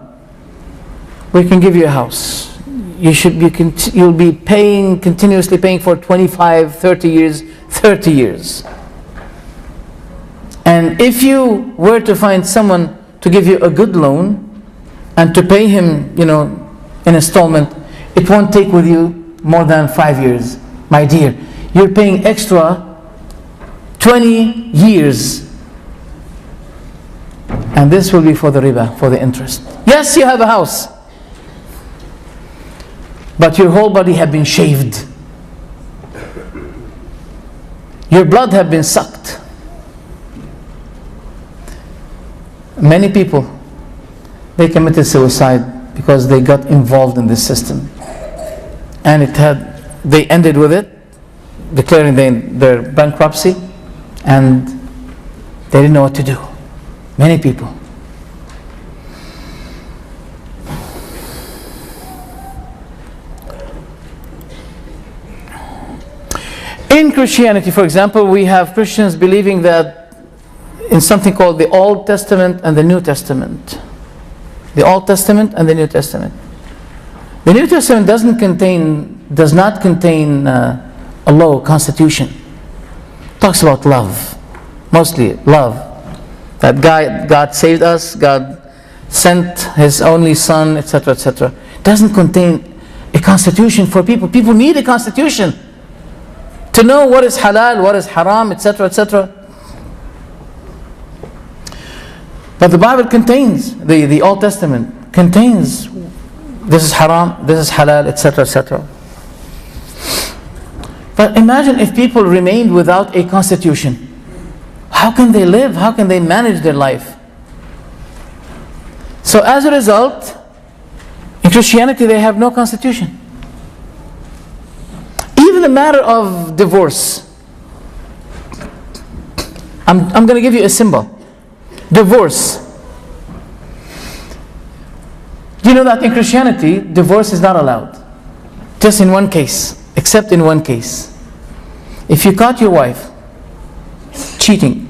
We can give you a house. You'll be continuously paying for 25, 30 years, 30 years. And if you were to find someone to give you a good loan and to pay him, in installment, it won't take with you more than 5 years. My dear, you're paying extra 20 years And this will be for the riba, for the interest. Yes, you have a house, but your whole body have been shaved. Your blood have been sucked. Many people, they committed suicide because they got involved in this system. And they ended with it, declaring their bankruptcy, and they didn't know what to do. Many people. In Christianity, for example, we have Christians believing that in something called the Old Testament and the New Testament. The Old Testament and the New Testament. The New Testament does not contain a law, constitution. It talks about love, mostly love. That God saved us, God sent His only Son, etc., etc. It doesn't contain a constitution for people. People need a constitution to know what is halal, what is haram, etc., etc. But the Bible contains, the Old Testament contains, this is haram, this is halal, etc., etc. But imagine if people remained without a constitution. How can they live? How can they manage their life? So as a result, in Christianity they have no constitution. Even the matter of divorce. I'm going to give you a symbol. Divorce. Do you know that in Christianity, divorce is not allowed? Just in one case, except in one case. If you caught your wife cheating,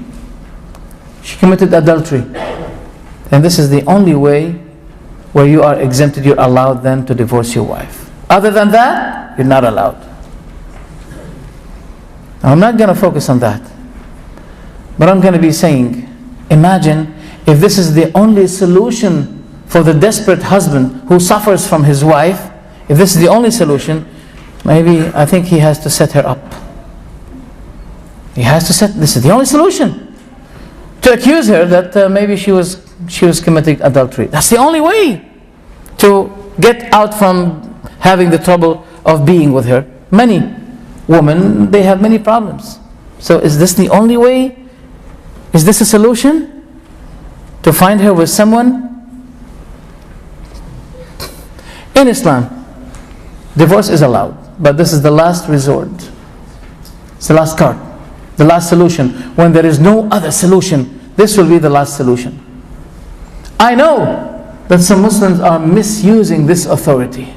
she committed adultery, then this is the only way where you are exempted. You're allowed then to divorce your wife. Other than that, you're not allowed. Now, I'm not going to focus on that, but I'm going to be saying, imagine if this is the only solution for the desperate husband who suffers from his wife. If this is the only solution, maybe I think he has to set her up. This is the only solution. To accuse her that maybe she was committing adultery. That's the only way to get out from having the trouble of being with her. Many women, they have many problems. So is this the only way? Is this a solution? To find her with someone? In Islam, divorce is allowed, but this is the last resort. It's the last card, the last solution. When there is no other solution, this will be the last solution. I know that some Muslims are misusing this authority.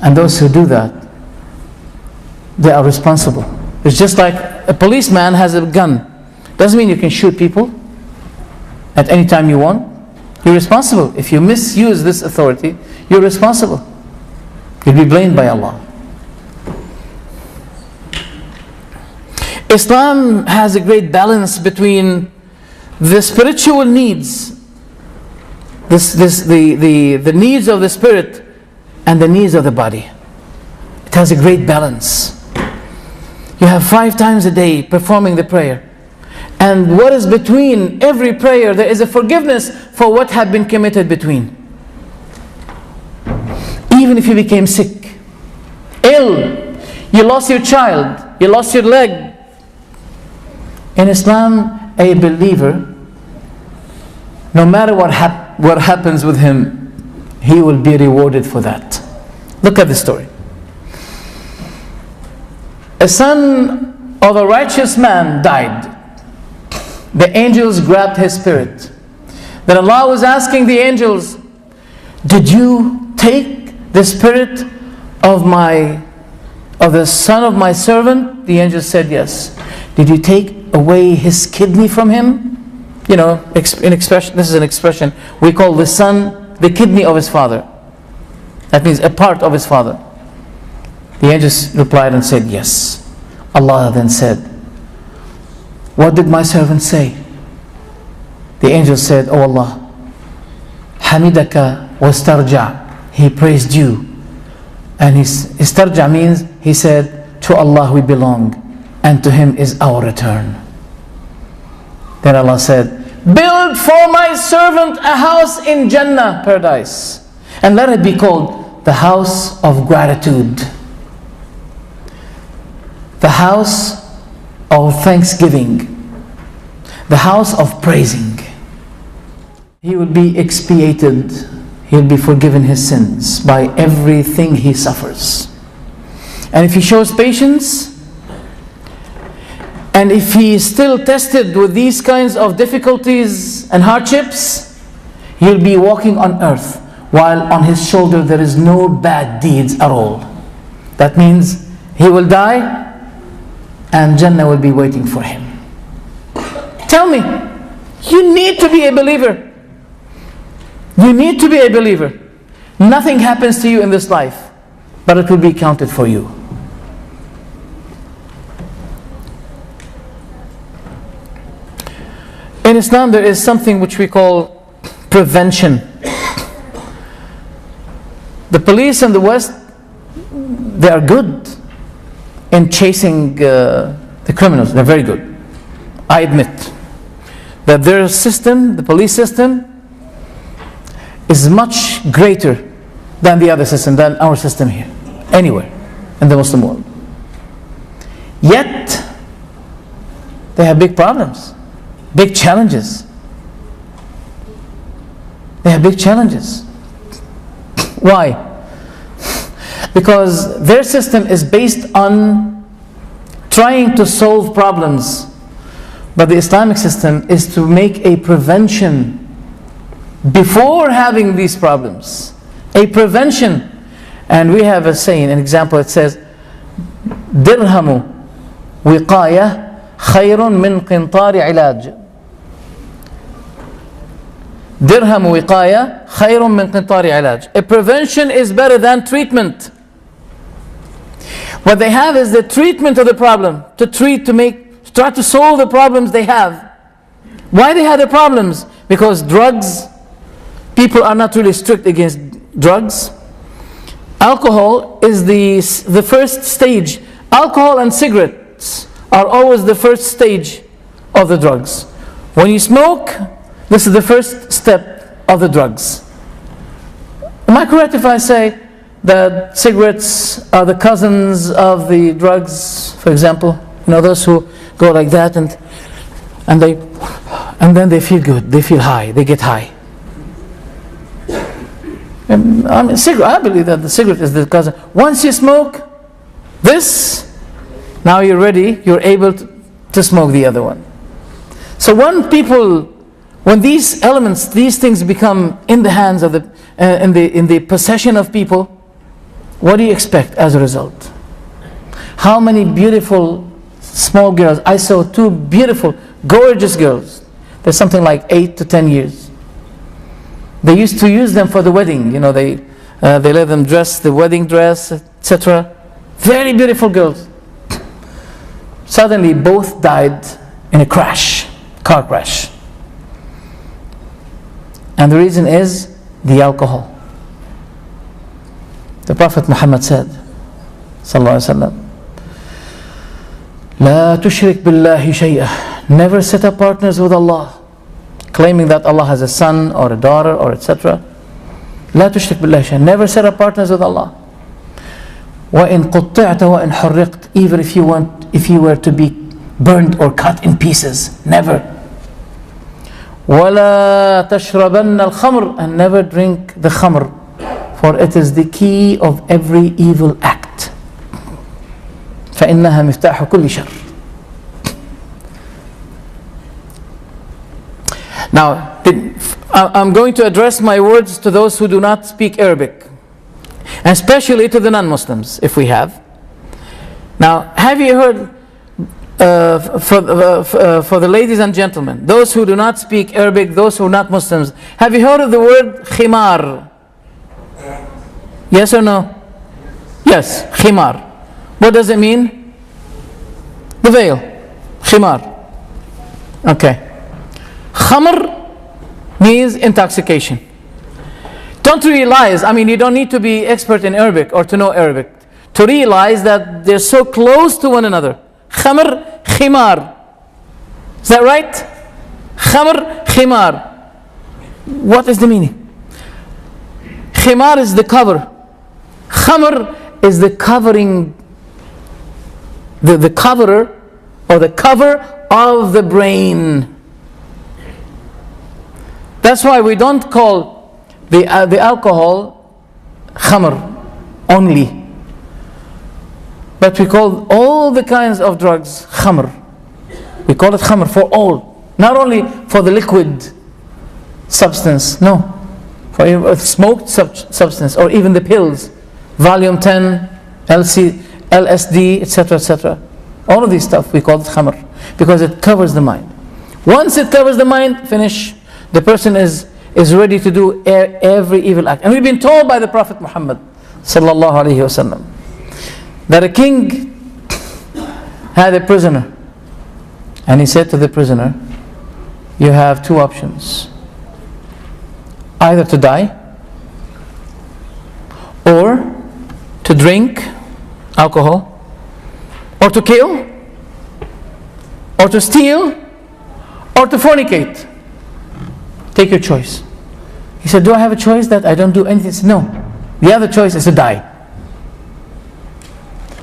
And those who do that, they are responsible. It's just like a policeman has a gun. Doesn't mean you can shoot people at any time you want. You're responsible. If you misuse this authority, you're responsible. You'll be blamed by Allah. Islam has a great balance between the spiritual needs, the needs of the spirit, and the needs of the body. It has a great balance. You have 5 times a day performing the prayer. And what is between every prayer, there is a forgiveness for what had been committed between. Even if you became sick, ill, you lost your child, you lost your leg. In Islam, a believer, no matter what happens with him, he will be rewarded for that. Look at the story. A son of a righteous man died. The angels grabbed his spirit. Then Allah was asking the angels, did you take the spirit of the son of my servant? The angels said yes. Did you take away his kidney from him? You know, this is an expression. We call the son the kidney of his father. That means a part of his father. The angels replied and said yes. Allah then said, what did my servant say? The angel said, oh Allah, Hamidaka wastarja. He praised you. And istarja means, he said, to Allah we belong, and to Him is our return. Then Allah said, build for my servant a house in Jannah, paradise, and let it be called the house of gratitude, the house of thanksgiving, the house of praising. He will be expiated, he'll be forgiven his sins by everything he suffers. And if he shows patience, and if he is still tested with these kinds of difficulties and hardships, he'll be walking on earth while on his shoulder there is no bad deeds at all. That means he will die and Jannah will be waiting for him. Tell me, you need to be a believer. You need to be a believer. Nothing happens to you in this life, but it will be counted for you. In Islam, there is something which we call prevention. The police in the West, they are good in chasing the criminals. They're very good. I admit that their system, the police system, is much greater than the other system, than our system here, anywhere in the Muslim world. Yet, they have big problems. Big challenges. They have big challenges. Why? Because their system is based on trying to solve problems. But the Islamic system is to make a prevention before having these problems. A prevention. And we have a saying, an example, it says, Dirhamu wiqaya khayrun min qintari ilaj. Dirham wiqaya khayrun min qintari ilaj. A prevention is better than treatment. What they have is the treatment of the problem, to try to solve the problems they have. Why they have the problems? Because drugs, people are not really strict against drugs. Alcohol is the first stage. Alcohol and cigarettes are always the first stage of the drugs. When you smoke, this is the first step of the drugs. Am I correct if I say that cigarettes are the cousins of the drugs, for example? You know, those who go like that and then they feel good, they feel high, they get high. And I believe that the cigarette is the cousin. Once you smoke this, now you're ready, you're able to smoke the other one. So when these elements, these things become in the hands of in the possession of people, what do you expect as a result? How many beautiful small girls? I saw two beautiful, gorgeous girls. They're something like 8 to 10 years. They used to use them for the wedding. You know, they let them dress the wedding dress, etc. Very beautiful girls. Suddenly, both died in a car crash. And the reason is the alcohol. The Prophet Muhammad said, sallallahu alaihi wasallam, "La tushrik billahi shay'ah." Never set up partners with Allah, claiming that Allah has a son or a daughter or etc. La tushrik billahi shay'ah. Never set up partners with Allah. وَإِن قُطِّعْتَ وَإِن حُرِّقْتَ. Even if you were to be burned or cut in pieces, never. وَلَا تَشْرَبَنَّ الْخَمْرِ. And never drink the khamr, for it is the key of every evil act. فَإِنَّهَا مِفْتَاحُ كُلِّ شَرٍّ. Now, I'm going to address my words to those who do not speak Arabic, and especially to the non-Muslims, if we have. Now, have you heard, for the ladies and gentlemen, those who do not speak Arabic, those who are not Muslims, have you heard of the word khimar? Yes or no? Yes, khimar. What does it mean? The veil. Khimar. Okay. Khamr means intoxication. Don't realize, you don't need to be expert in Arabic or to know Arabic to realize that they're so close to one another. Khamr, khimar. Is that right? Khamr, khimar. What is the meaning? Khimar is the cover. Khamr is the covering, the coverer, or the cover of the brain. That's why we don't call the alcohol khamr only, but we call all the kinds of drugs khamr. We call it khamr for all, not only for the liquid substance, no, for a smoked substance, or even the pills, Valium 10, LSD, etc., etc. All of these stuff we call it khamr, because it covers the mind. Once it covers the mind, finish. The person is ready to do every evil act. And we've been told by the Prophet Muhammad sallallahu alaihi wasallam that a king had a prisoner, and he said to the prisoner, you have two options: either to die, or to drink alcohol, or to kill, or to steal, or to fornicate. Take your choice. He said, do I have a choice that I don't do anything? He said, no. The other choice is to die.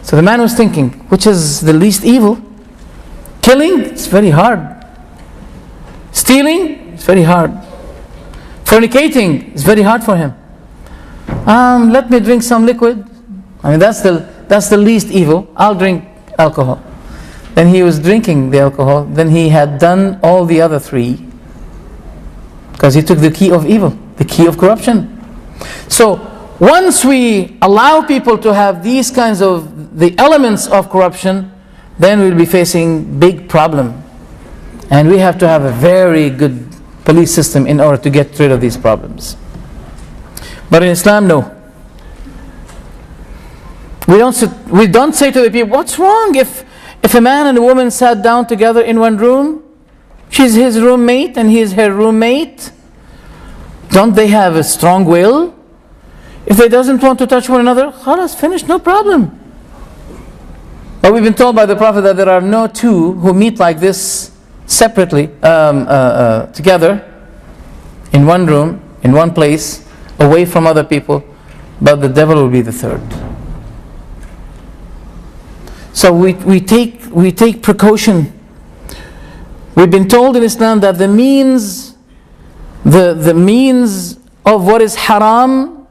So the man was thinking, which is the least evil? Killing, it's very hard. Stealing, it's very hard. Fornicating, it's very hard for him. Let me drink some liquid. I mean, that's the least evil. I'll drink alcohol. Then he was drinking the alcohol. Then he had done all the other three, because he took the key of evil, the key of corruption. So once we allow people to have these kinds of the elements of corruption, then we'll be facing big problem. And we have to have a very good police system in order to get rid of these problems. But in Islam, no. We don't say to the people, what's wrong if a man and a woman sat down together in one room? She's his roommate and he is her roommate. Don't they have a strong will? If they doesn't want to touch one another, khalas, finish, no problem. But we've been told by the Prophet that there are no two who meet like this separately, together, in one room, in one place, away from other people, but the devil will be the third. So we take precaution. We've been told in Islam that the means of what is haram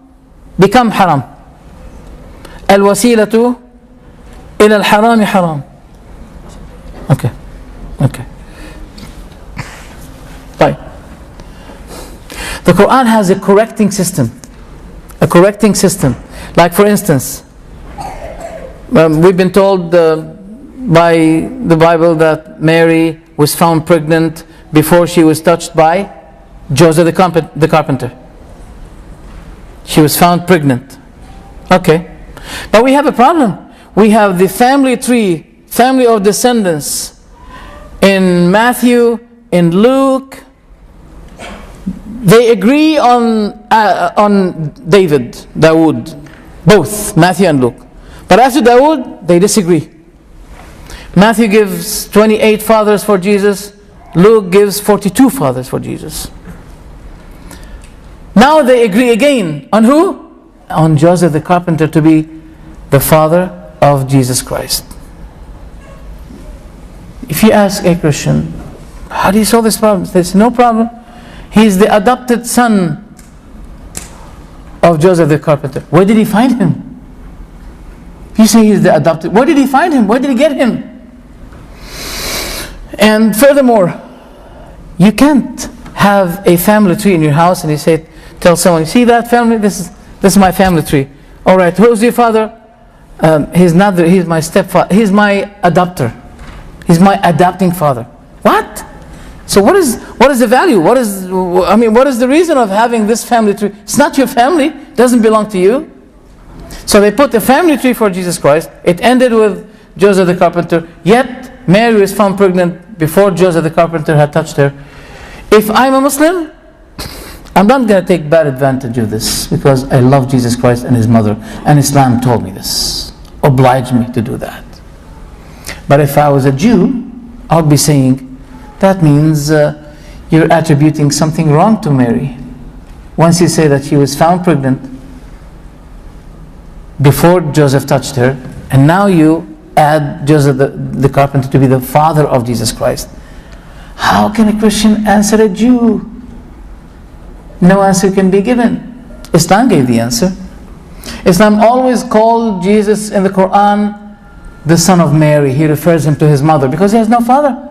become haram. Al-wasilatu ila al-harami haram. Okay. Right. The Quran has a correcting system. Like for instance, we've been told by the Bible that Mary was found pregnant before she was touched by Joseph the carpenter. She was found pregnant. Okay. But we have a problem. We have the family tree, family of descendants in Matthew, in Luke. They agree on Dawood, both Matthew and Luke. But after Dawood, they disagree. Matthew gives 28 fathers for Jesus. Luke gives 42 fathers for Jesus. Now they agree again on who? On Joseph the carpenter to be the father of Jesus Christ. If you ask a Christian, how do you solve this problem? There's no problem. He's the adopted son of Joseph the carpenter. Where did he find him? You say he's the adopted. Where did he find him? Where did he get him? And furthermore, you can't have a family tree in your house and tell someone, you see that family? This is my family tree. All right, who's your father? He's my stepfather. He's my adopter. He's my adopting father. What? So what is the value? What is the reason of having this family tree? It's not your family. It doesn't belong to you. So they put a family tree for Jesus Christ. It ended with Joseph the carpenter. Yet Mary was found pregnant before Joseph the carpenter had touched her. If I'm a Muslim, I'm not going to take bad advantage of this, because I love Jesus Christ and his mother, and Islam told me this, obliged me to do that. But if I was a Jew, I would be saying, that means you're attributing something wrong to Mary. Once you say that she was found pregnant before Joseph touched her, and now you add Joseph the carpenter to be the father of Jesus Christ. How can a Christian answer a Jew? No answer can be given. Islam gave the answer. Islam always called Jesus in the Quran the son of Mary. He refers him to his mother because he has no father.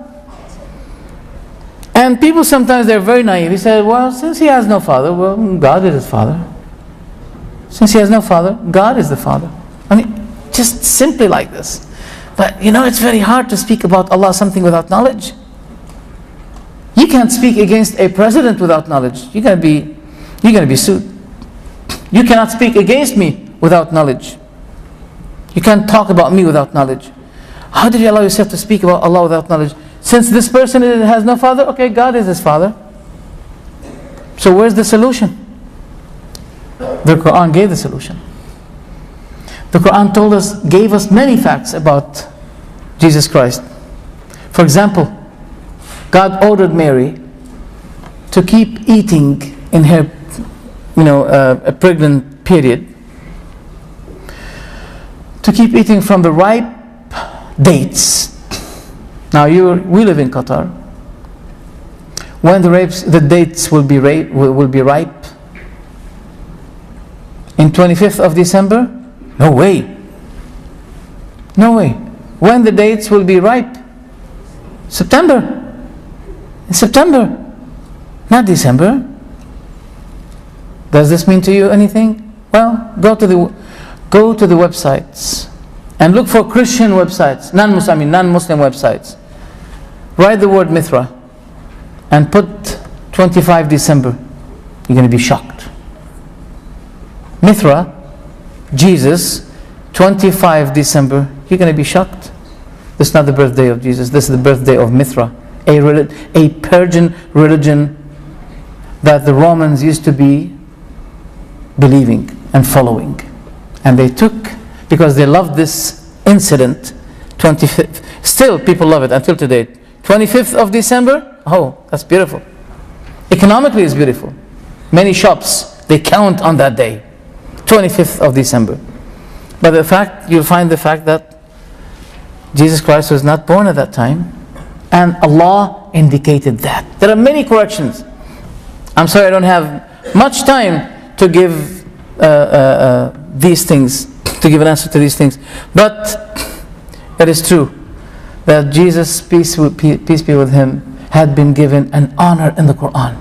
And people sometimes, they're very naive. He said, well, since he has no father, well, God is his father. Since he has no father, God is the father. I mean, just simply like this. But you know, it's very hard to speak about Allah something without knowledge. You can't speak against a president without knowledge. You're going to be sued. You cannot speak against me without knowledge. You can't talk about me without knowledge. How did you allow yourself to speak about Allah without knowledge? Since this person has no father, okay, God is his father. So where's the solution? The Quran gave the solution. The Quran gave us many facts about Jesus Christ. For example, God ordered Mary to keep eating in her, a pregnant period, to keep eating from the ripe dates. Now we live in Qatar. When the dates will be ripe, in 25th of December? No way. No way. When the dates will be ripe? September. In September, not December. Does this mean to you anything? Well, go to the websites and look for Christian websites, non-Muslim websites. Write the word Mithra and put 25 December. You're going to be shocked. Mithra, Jesus, 25 December. You're going to be shocked. This is not the birthday of Jesus. This is the birthday of Mithra, a Persian religion that the Romans used to be believing and following. And they took, because they loved this incident, 25th. Still, people love it until today. 25th of December, oh, that's beautiful. Economically, it's beautiful. Many shops, they count on that day, 25th of December. But you'll find the fact that Jesus Christ was not born at that time, and Allah indicated that. There are many corrections. I'm sorry I don't have much time to give these things, to give an answer to these things. But it is true that Jesus, peace be with him, had been given an honor in the Quran.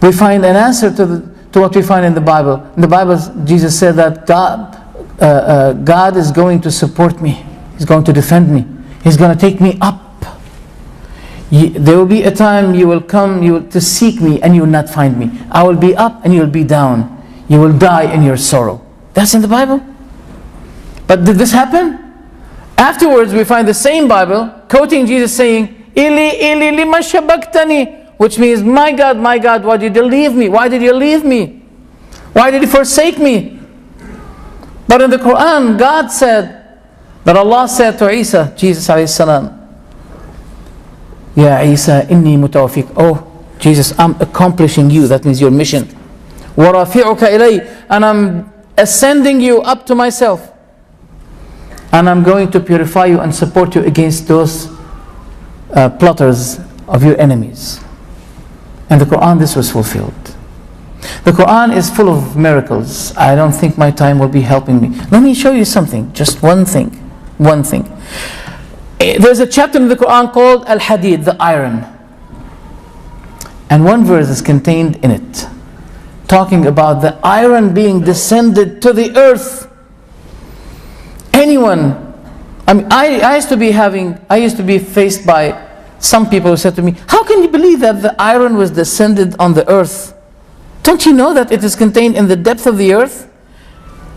We find an answer to what we find in the Bible. In the Bible, Jesus said that God is going to support me. He's going to defend me. He's going to take me up. There will be a time you will come to seek me and you will not find me. I will be up and you will be down. You will die in your sorrow. That's in the Bible. But did this happen? Afterwards, we find the same Bible quoting Jesus saying, Ili, Ili, lima shabaktani, which means, my God, why did you leave me? Why did you leave me? Why did you forsake me? But in the Quran, God said, that Allah said to Isa, Jesus alayhi salam, Ya Isa, inni mutawafik. Oh, Jesus, I'm accomplishing you. That means your mission. وَرَافِعُكَ إِلَيْهِ, and I'm ascending you up to myself. And I'm going to purify you and support you against those plotters of your enemies. In the Quran, this was fulfilled. The Quran is full of miracles. I don't think my time will be helping me. Let me show you something, just one thing. One thing. There's a chapter in the Quran called Al-Hadid, the iron. And one verse is contained in it, talking about the iron being descended to the earth. Anyone, I used to be faced by some people who said to me, how can you believe that the iron was descended on the earth? Don't you know that it is contained in the depth of the earth?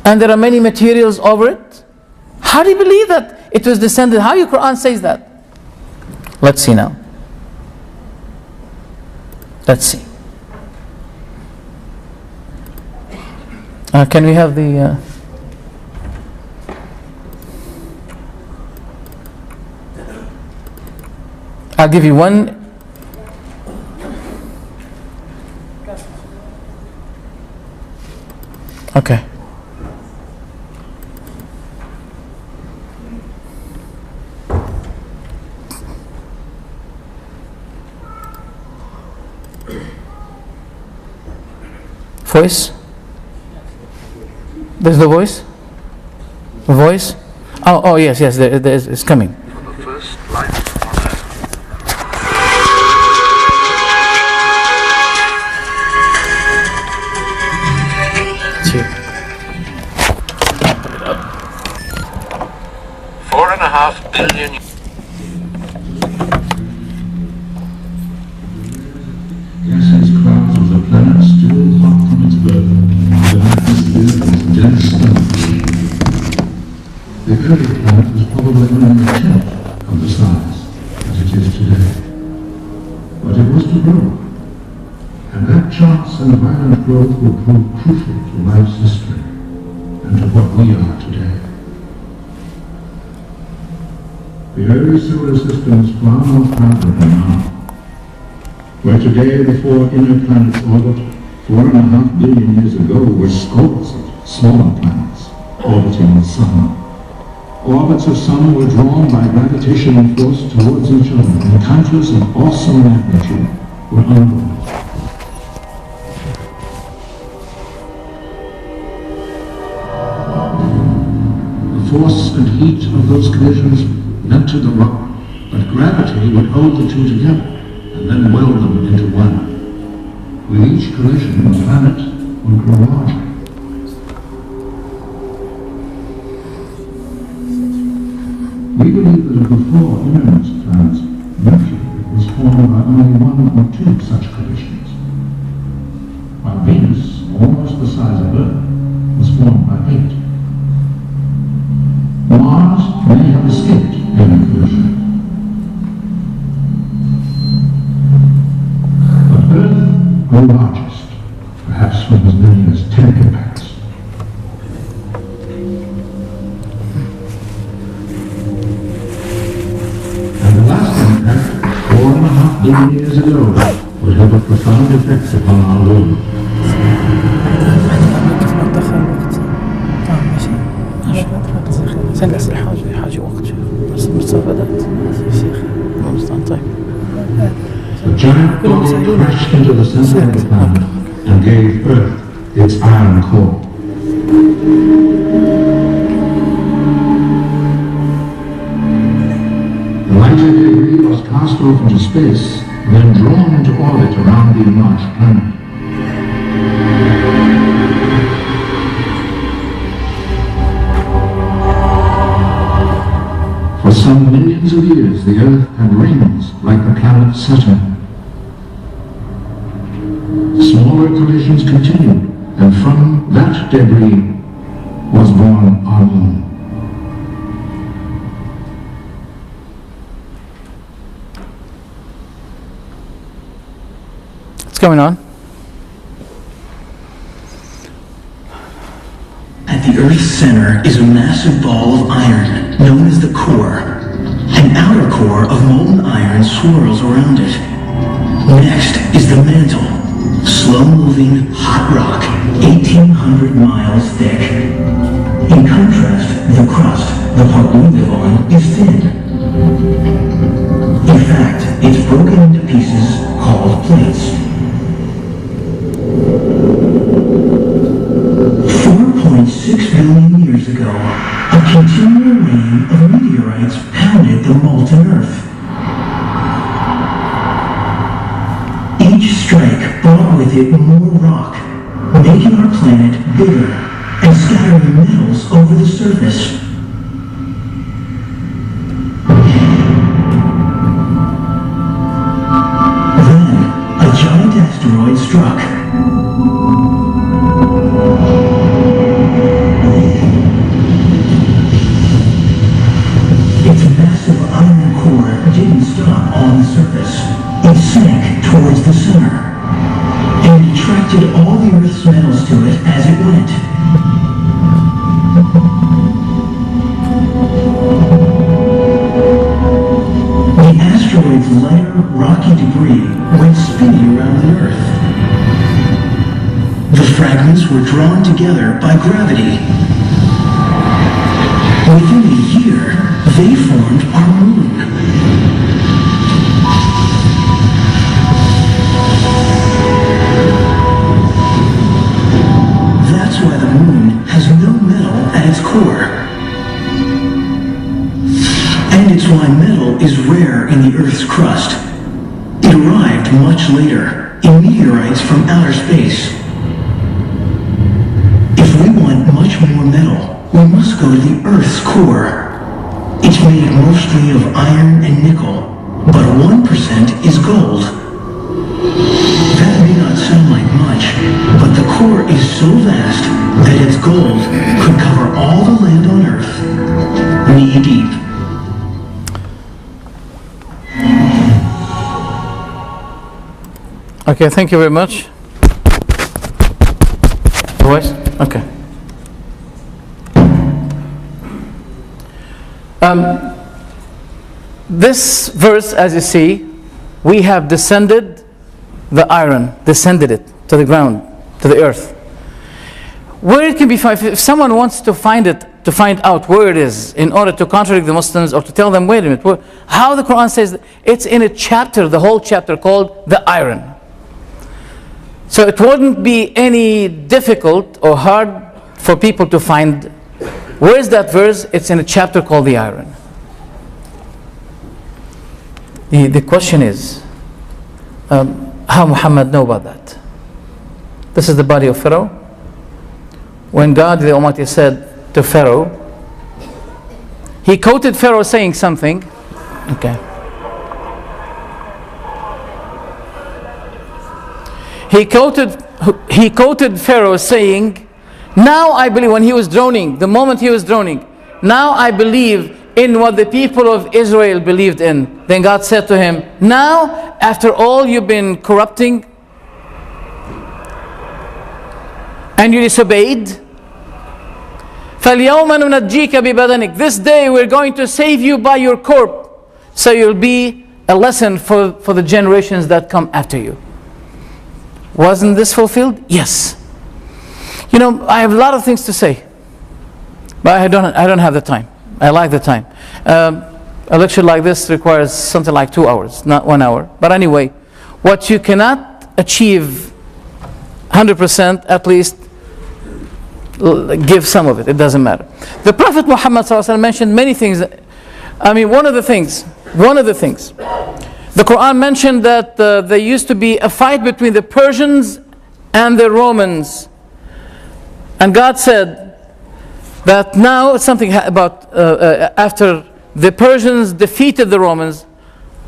And there are many materials over it? How do you believe that it was descended? How your Quran says that? Let's see now. Let's see. Can we have the... I'll give you one Okay. Voice? There's the voice? The voice? Oh, yes, there is, it's coming. The first life on earth. Two. 4.5 billion. Gaseous clouds of the planet still hot from its birth. The atmosphere is dense stuff. The early planet was probably only a tenth of the size as it is today. But it was to grow. And that chance and violent growth will prove crucial to life's history and to what we are today. The early solar system is far more crowded than now. Where today the four inner planets orbit, 4.5 billion years ago were scores of smaller planets orbiting the sun. Orbits of sun were drawn by gravitational force towards each other, and encounters of awesome magnitude were unavoidable. The force and heat of those collisions melted the rock, but gravity would hold the two together and then weld them into one. With each collision, the planet would grow larger. We believe that of the four innermost planets, Mercury was formed by only one or two such collisions, while Venus, almost the size of Earth, was formed by 8. Mars may have escaped any collision. But Earth grew largest, perhaps from as many as 10 impacts. And the last impact, 4.5 billion years ago, would have a profound effect upon our world. سلس حاجة وقت مستفادات شيخ طيب. The giant ball crashed into the center of the planet and gave Earth its iron core. The lighter debris was cast off into space, then drawn into orbit around the enlarged planet. For some millions of years, the Earth had rings like the planet Saturn. Smaller collisions continued, and from that debris was born our moon. What's going on? At the Earth's center is a massive ball of iron known as the core. An outer core of molten iron swirls around it. Next is the mantle, slow-moving hot rock, 1,800 miles thick. In contrast, the crust, the part we live on, is thin. In fact, it's broken into pieces called plates. 4.6 billion years ago, a continual rain of meteorites pounded the molten Earth. Each strike brought with it more rock, making our planet bigger and scattering metals over the surface. Then, a giant asteroid struck. Its massive iron core didn't stop on the surface. It sank towards the center and attracted all the Earth's metals to it as it went. The asteroid's lighter, rocky debris went spinning around the Earth. The fragments were drawn together by gravity. Within a year, they formed our moon. That's why the moon has no metal at its core. And it's why metal is rare in the Earth's crust. It arrived much later, in meteorites from outer space. If we want much more metal, we must go to the Earth's core. It's made mostly of iron and nickel, but 1% is gold. That may not sound like much, but the core is so vast that its gold could cover all the land on Earth, knee deep. Okay, thank you very much. Voice? Okay. This verse, as you see, we have descended it to the ground, to the earth. Where it can be found, if someone wants to find it, to find out where it is, in order to contradict the Muslims or to tell them, wait a minute, how the Quran says that, it's in a chapter, the whole chapter called the iron. So it wouldn't be any difficult or hard for people to find. Where is that verse? It's in a chapter called the iron. The question is, how Muhammad know about that? This is the body of Pharaoh. When God the Almighty said to Pharaoh, he quoted Pharaoh saying something. Okay. He quoted Pharaoh saying, now I believe, when he was droning, the moment he was droning, now I believe in what the people of Israel believed in. Then God said to him, now, after all you've been corrupting and you disobeyed, فَالْيَوْمَ نُنَجِّيكَ بِبَدَنِكَ, this day we're going to save you by your corpse, so you'll be a lesson for the generations that come after you. Wasn't this fulfilled? Yes. You know, I have a lot of things to say, but I don't have the time. I like the time. A lecture like this requires something like 2 hours, not 1 hour. But anyway, what you cannot achieve 100%, at least give some of it. It doesn't matter. The Prophet Muhammad ﷺ mentioned many things. I mean, one of the things, the Quran mentioned that there used to be a fight between the Persians and the Romans. And God said that now something about after the Persians defeated the Romans,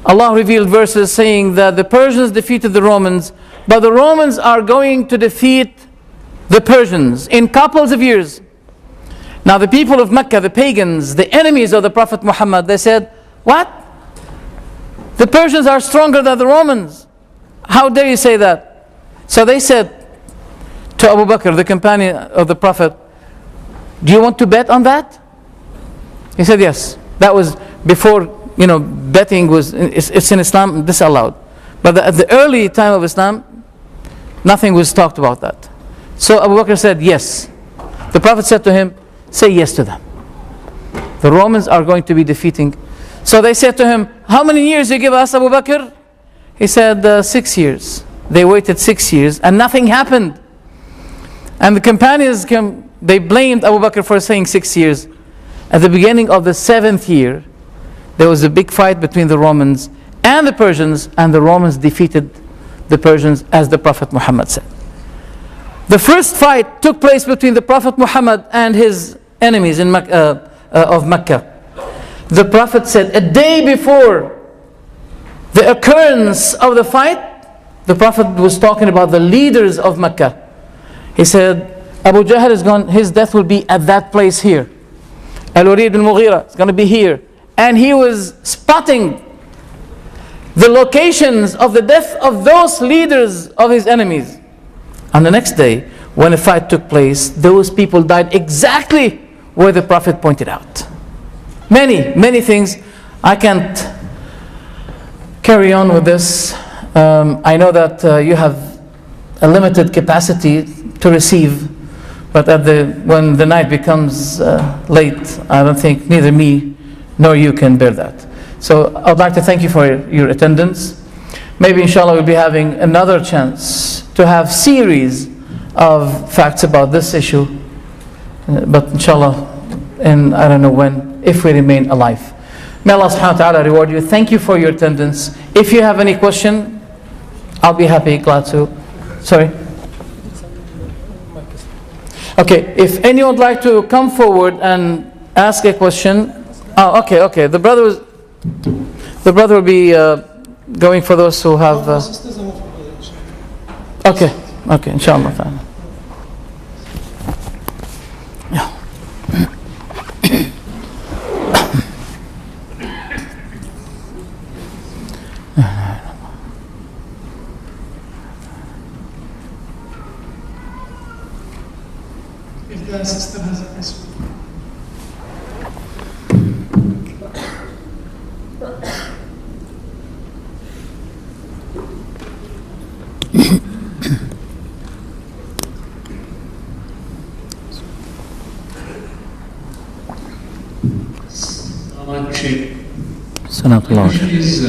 Allah revealed verses saying that the Persians defeated the Romans, but the Romans are going to defeat the Persians in couples of years. Now the people of Mecca, the pagans, the enemies of the Prophet Muhammad, they said, what? The Persians are stronger than the Romans. How dare you say that? So they said to Abu Bakr, the companion of the Prophet, do you want to bet on that? He said yes. That was before, betting was, it's in Islam, this allowed. But at the early time of Islam, nothing was talked about that. So Abu Bakr said yes. The Prophet said to him, say yes to them. The Romans are going to be defeating. So they said to him, how many years you give us, Abu Bakr? He said 6 years. They waited 6 years and nothing happened. And the companions came, they blamed Abu Bakr for saying 6 years. At the beginning of the 7th year, there was a big fight between the Romans and the Persians, and the Romans defeated the Persians, as the Prophet Muhammad said. The first fight took place between the Prophet Muhammad and his enemies of Mecca. The Prophet said, a day before the occurrence of the fight, the Prophet was talking about the leaders of Mecca. He said, Abu Jahl is gone, his death will be at that place here. Al-Walid al-Mughira is going to be here. And he was spotting the locations of the death of those leaders of his enemies. On the next day, when a fight took place, those people died exactly where the Prophet pointed out. Many things. I can't carry on with this. I know that you have a limited capacity to receive. But when the night becomes late, I don't think neither me nor you can bear that. So I'd like to thank you for your attendance. Maybe inshallah we'll be having another chance to have series of facts about this issue. But inshallah, and I don't know when, if we remain alive. May Allah subhanahu wa ta'ala reward you. Thank you for your attendance. If you have any question, I'll be happy, glad to. Sorry? Okay, if anyone would like to come forward and ask a question. Oh, okay. The brother will be going for those who have. Okay, inshallah ta'ala. Yeah. If the sister has a question. Shaykh. Sanatullah. The question is,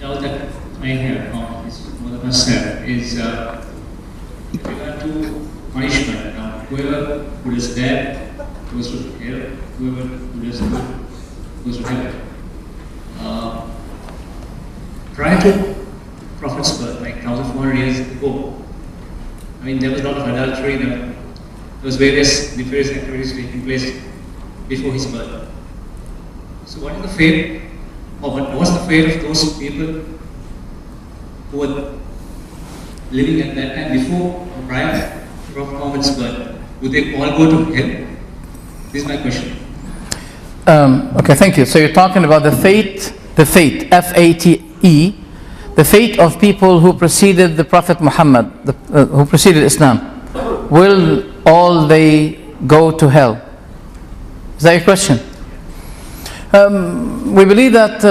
now that I have from his mother myself is with regard to punishment. Now, whoever who does bad goes to hell, whoever who does good goes to heaven. Prior to Prophet's birth, like 1,400 years ago, I mean, there was a lot of adultery, there was various nefarious activities taking place before his birth. So what is the fate, or what was the fate of those people who were living at that time before or prior to Prophet Muhammad's birth? Would they all go to hell? This is my question. Okay, thank you. So you're talking about the fate, F-A-T-E, the fate of people who preceded the Prophet Muhammad, who preceded Islam. Will all they go to hell? Is that your question? We believe that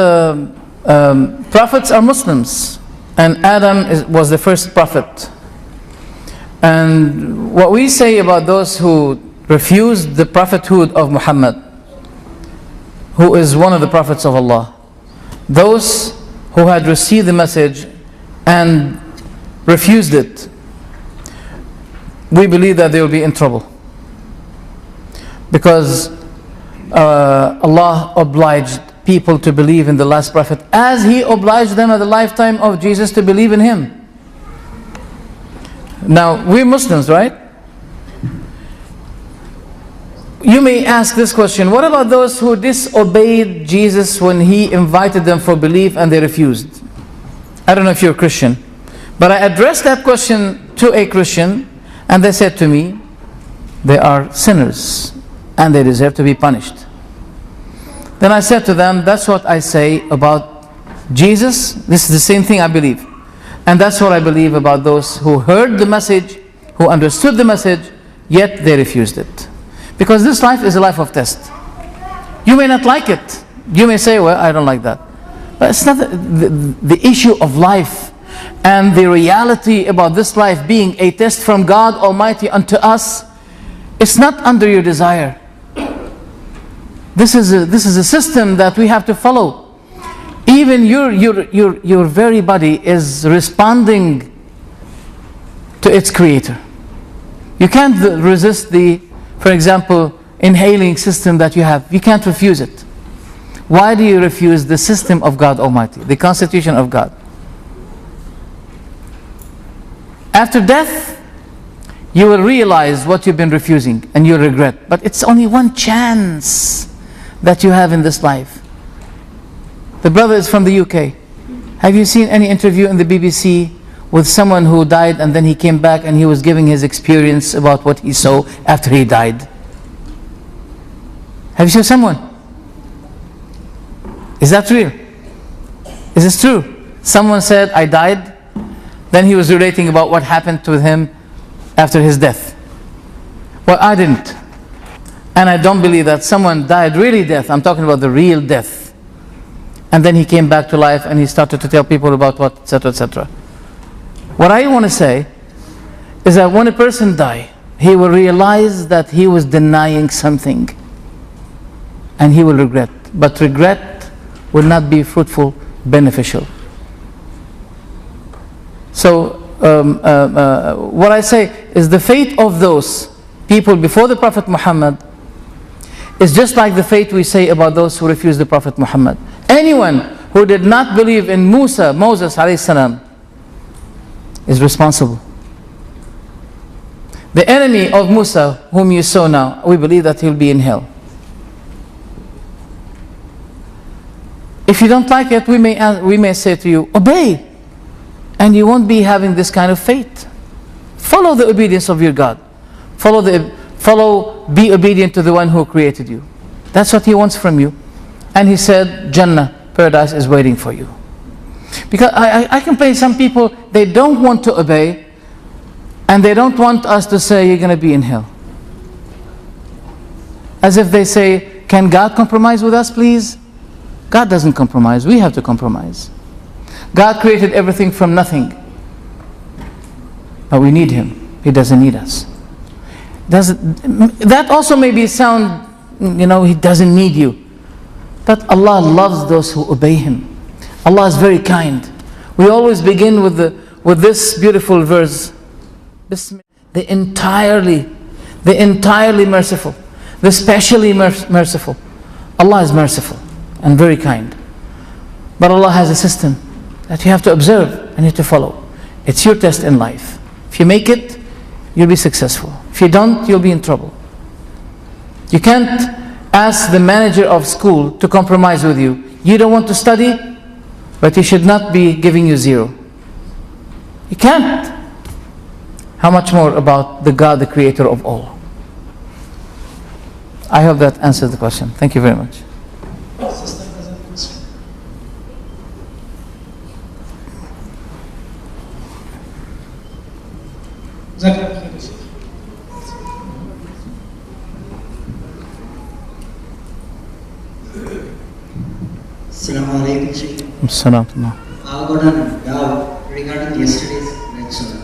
prophets are Muslims, and Adam was the first prophet. And what we say about those who refused the prophethood of Muhammad, who is one of the prophets of Allah, those who had received the message and refused it, we believe that they will be in trouble. Because Allah obliged people to believe in the last prophet as He obliged them at the lifetime of Jesus to believe in Him. Now, we're Muslims, right? You may ask this question: what about those who disobeyed Jesus when He invited them for belief and they refused? I don't know if you're a Christian, but I addressed that question to a Christian and they said to me, they are sinners and they deserve to be punished. Then I said to them, that's what I say about Jesus. This is the same thing I believe. And that's what I believe about those who heard the message, who understood the message, yet they refused it. Because this life is a life of test. You may not like it. You may say, well, I don't like that. But it's not the issue of life and the reality about this life being a test from God Almighty unto us. It's not under your desire. This is a system that we have to follow. Even your very body is responding to its creator. You can't resist for example, inhaling system that you have. You can't refuse it. Why do you refuse the system of God Almighty, the constitution of God? After death, you will realize what you've been refusing and you'll regret. But it's only one chance that you have in this life. The brother is from the UK. Have you seen any interview in the BBC with someone who died and then he came back and he was giving his experience about what he saw after he died? Have you seen someone? Is that real? Is this true? Someone said, I died. Then he was relating about what happened to him after his death. Well, I didn't. And I don't believe that someone died really death. I'm talking about the real death. And then he came back to life and he started to tell people about what, etc., etc. What I want to say is that when a person dies, he will realize that he was denying something, and he will regret. But regret will not be fruitful, beneficial. So what I say is the fate of those people before the Prophet Muhammad is just like the fate we say about those who refuse the Prophet Muhammad. Anyone who did not believe in Moses alayhi salam, is responsible. The enemy of Musa, whom you saw now, we believe that he'll be in hell. If you don't like it, we may say to you, obey, and you won't be having this kind of fate. Follow the obedience of your God. Be obedient to the one who created you. That's what he wants from you. And he said, Jannah, paradise is waiting for you. Because I complain, some people, they don't want to obey, and they don't want us to say, you're going to be in hell. As if they say, can God compromise with us, please? God doesn't compromise. We have to compromise. God created everything from nothing. But we need Him. He doesn't need us. That also maybe sound, He doesn't need you. But Allah loves those who obey Him. Allah is very kind. We always begin with this beautiful verse. The entirely merciful, the specially merciful. Allah is merciful and very kind. But Allah has a system that you have to observe and you have to follow. It's your test in life. If you make it, you'll be successful. If you don't, you'll be in trouble. You can't ask the manager of school to compromise with you. You don't want to study, but he should not be giving you 0. You can't. How much more about the God, the creator of all? I hope that answers the question. Thank you very much. Assalamu alaikum, Shaykh. Assalamu. I got a doubt regarding yesterday's lecture.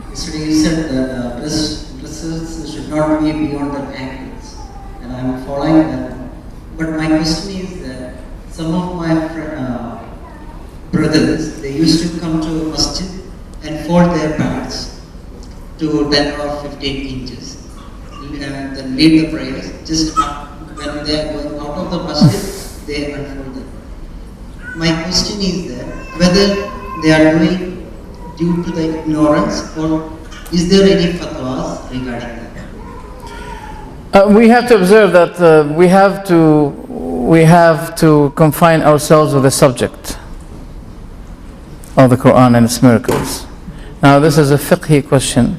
Yesterday you said that dresses should not be beyond the ankles, and I am following that. But my question is that some of my brothers, they used to come to masjid and fold their pants to 10 or 15 inches, and then lead the prayers. Just when they are going out of the masjid, they unfold them. My question is that whether they are doing due to the ignorance, or is there any fatwas regarding that? We have to observe that we have to confine ourselves with the subject of the Quran and its miracles. Now this is a fiqhi question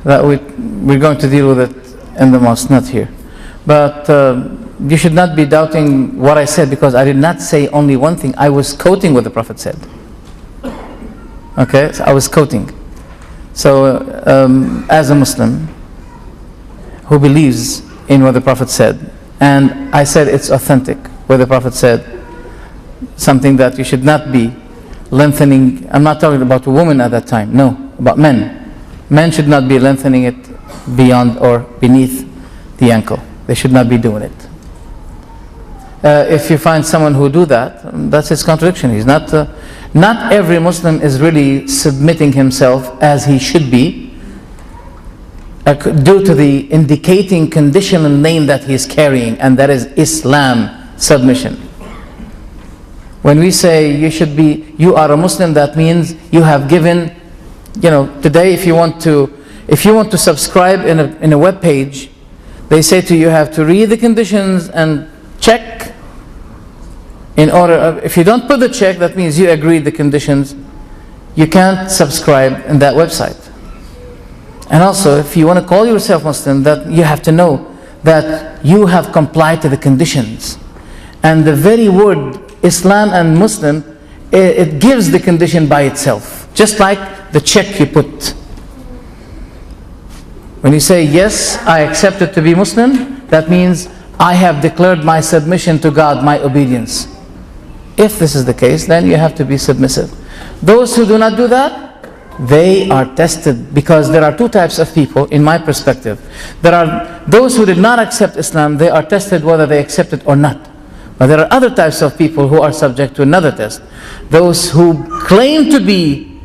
that we're going to deal with it in the mosque, not here. But you should not be doubting what I said, because I did not say only one thing. I was quoting what the Prophet said. Okay, so I was quoting. So as a Muslim who believes in what the Prophet said, and I said it's authentic, where the Prophet said something that you should not be lengthening. I'm not talking about a woman at that time, no, about men. Men should not be lengthening it beyond or beneath the ankle. They should not be doing it. If you find someone who do that, that's his contradiction. He's not. Not every Muslim is really submitting himself as he should be, due to the indicating conditional name that he is carrying, and that is Islam, submission. When we say you are a Muslim, that means you have given. Today, if you want to subscribe in a web page, they say to you, you have to read the conditions and check. In order, if you don't put the check, that means you agreed the conditions. You can't subscribe in that website. And also, if you want to call yourself Muslim, that you have to know that you have complied to the conditions. And the very word Islam and Muslim, it gives the condition by itself, just like the check you put. When you say, yes, I accept it to be Muslim, that means I have declared my submission to God, my obedience. If this is the case, then you have to be submissive. Those who do not do that, they are tested, because there are two types of people in my perspective. There are those who did not accept Islam, they are tested whether they accept it or not. But there are other types of people who are subject to another test. Those who claim to be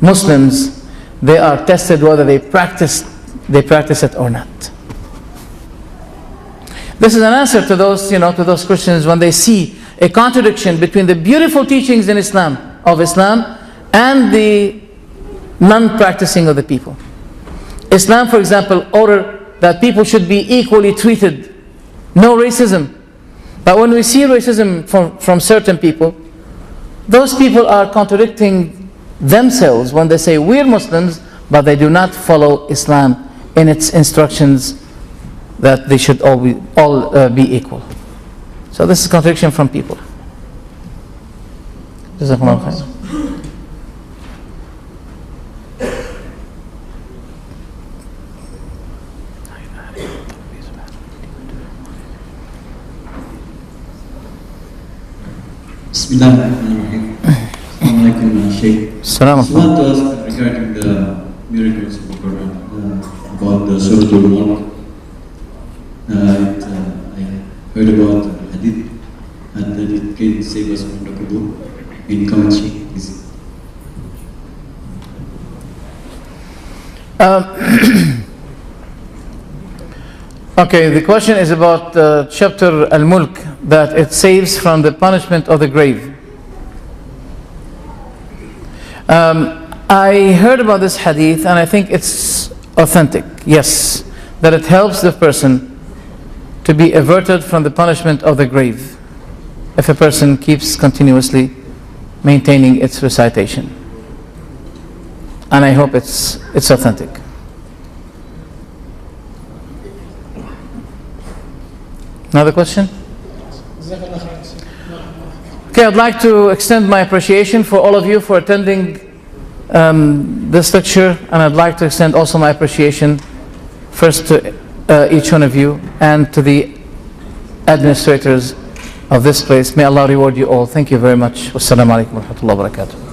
Muslims, they are tested whether they practice it or not. This is an answer to those, to those Christians when they see a contradiction between the beautiful teachings in Islam and the non-practicing of the people. Islam, for example, ordered that people should be equally treated, no racism. But when we see racism from certain people, those people are contradicting themselves when they say we're Muslims, but they do not follow Islam in its instructions that they should all be equal. So this is contradiction from people. Jazakumullah khair. Bismillahirrahmanirrahim. Assalamu alaikum, Shaykh. Salam. I want to ask regarding the miracles of the Quran, about the Surah Al-Mulk. I heard about the hadith, and that it can save us from the kubur in commentary. Okay, the question is about chapter Al-Mulk, that it saves from the punishment of the grave. I heard about this hadith and I think it's authentic, yes, that it helps the person to be averted from the punishment of the grave if a person keeps continuously maintaining its recitation. And I hope it's authentic. Another question? Okay, I'd like to extend my appreciation for all of you for attending this lecture, and I'd like to extend also my appreciation first to each one of you and to the administrators of this place. May Allah reward you all. Thank you very much. Wassalamu alaikum wa rahmatullahi wa barakatuh.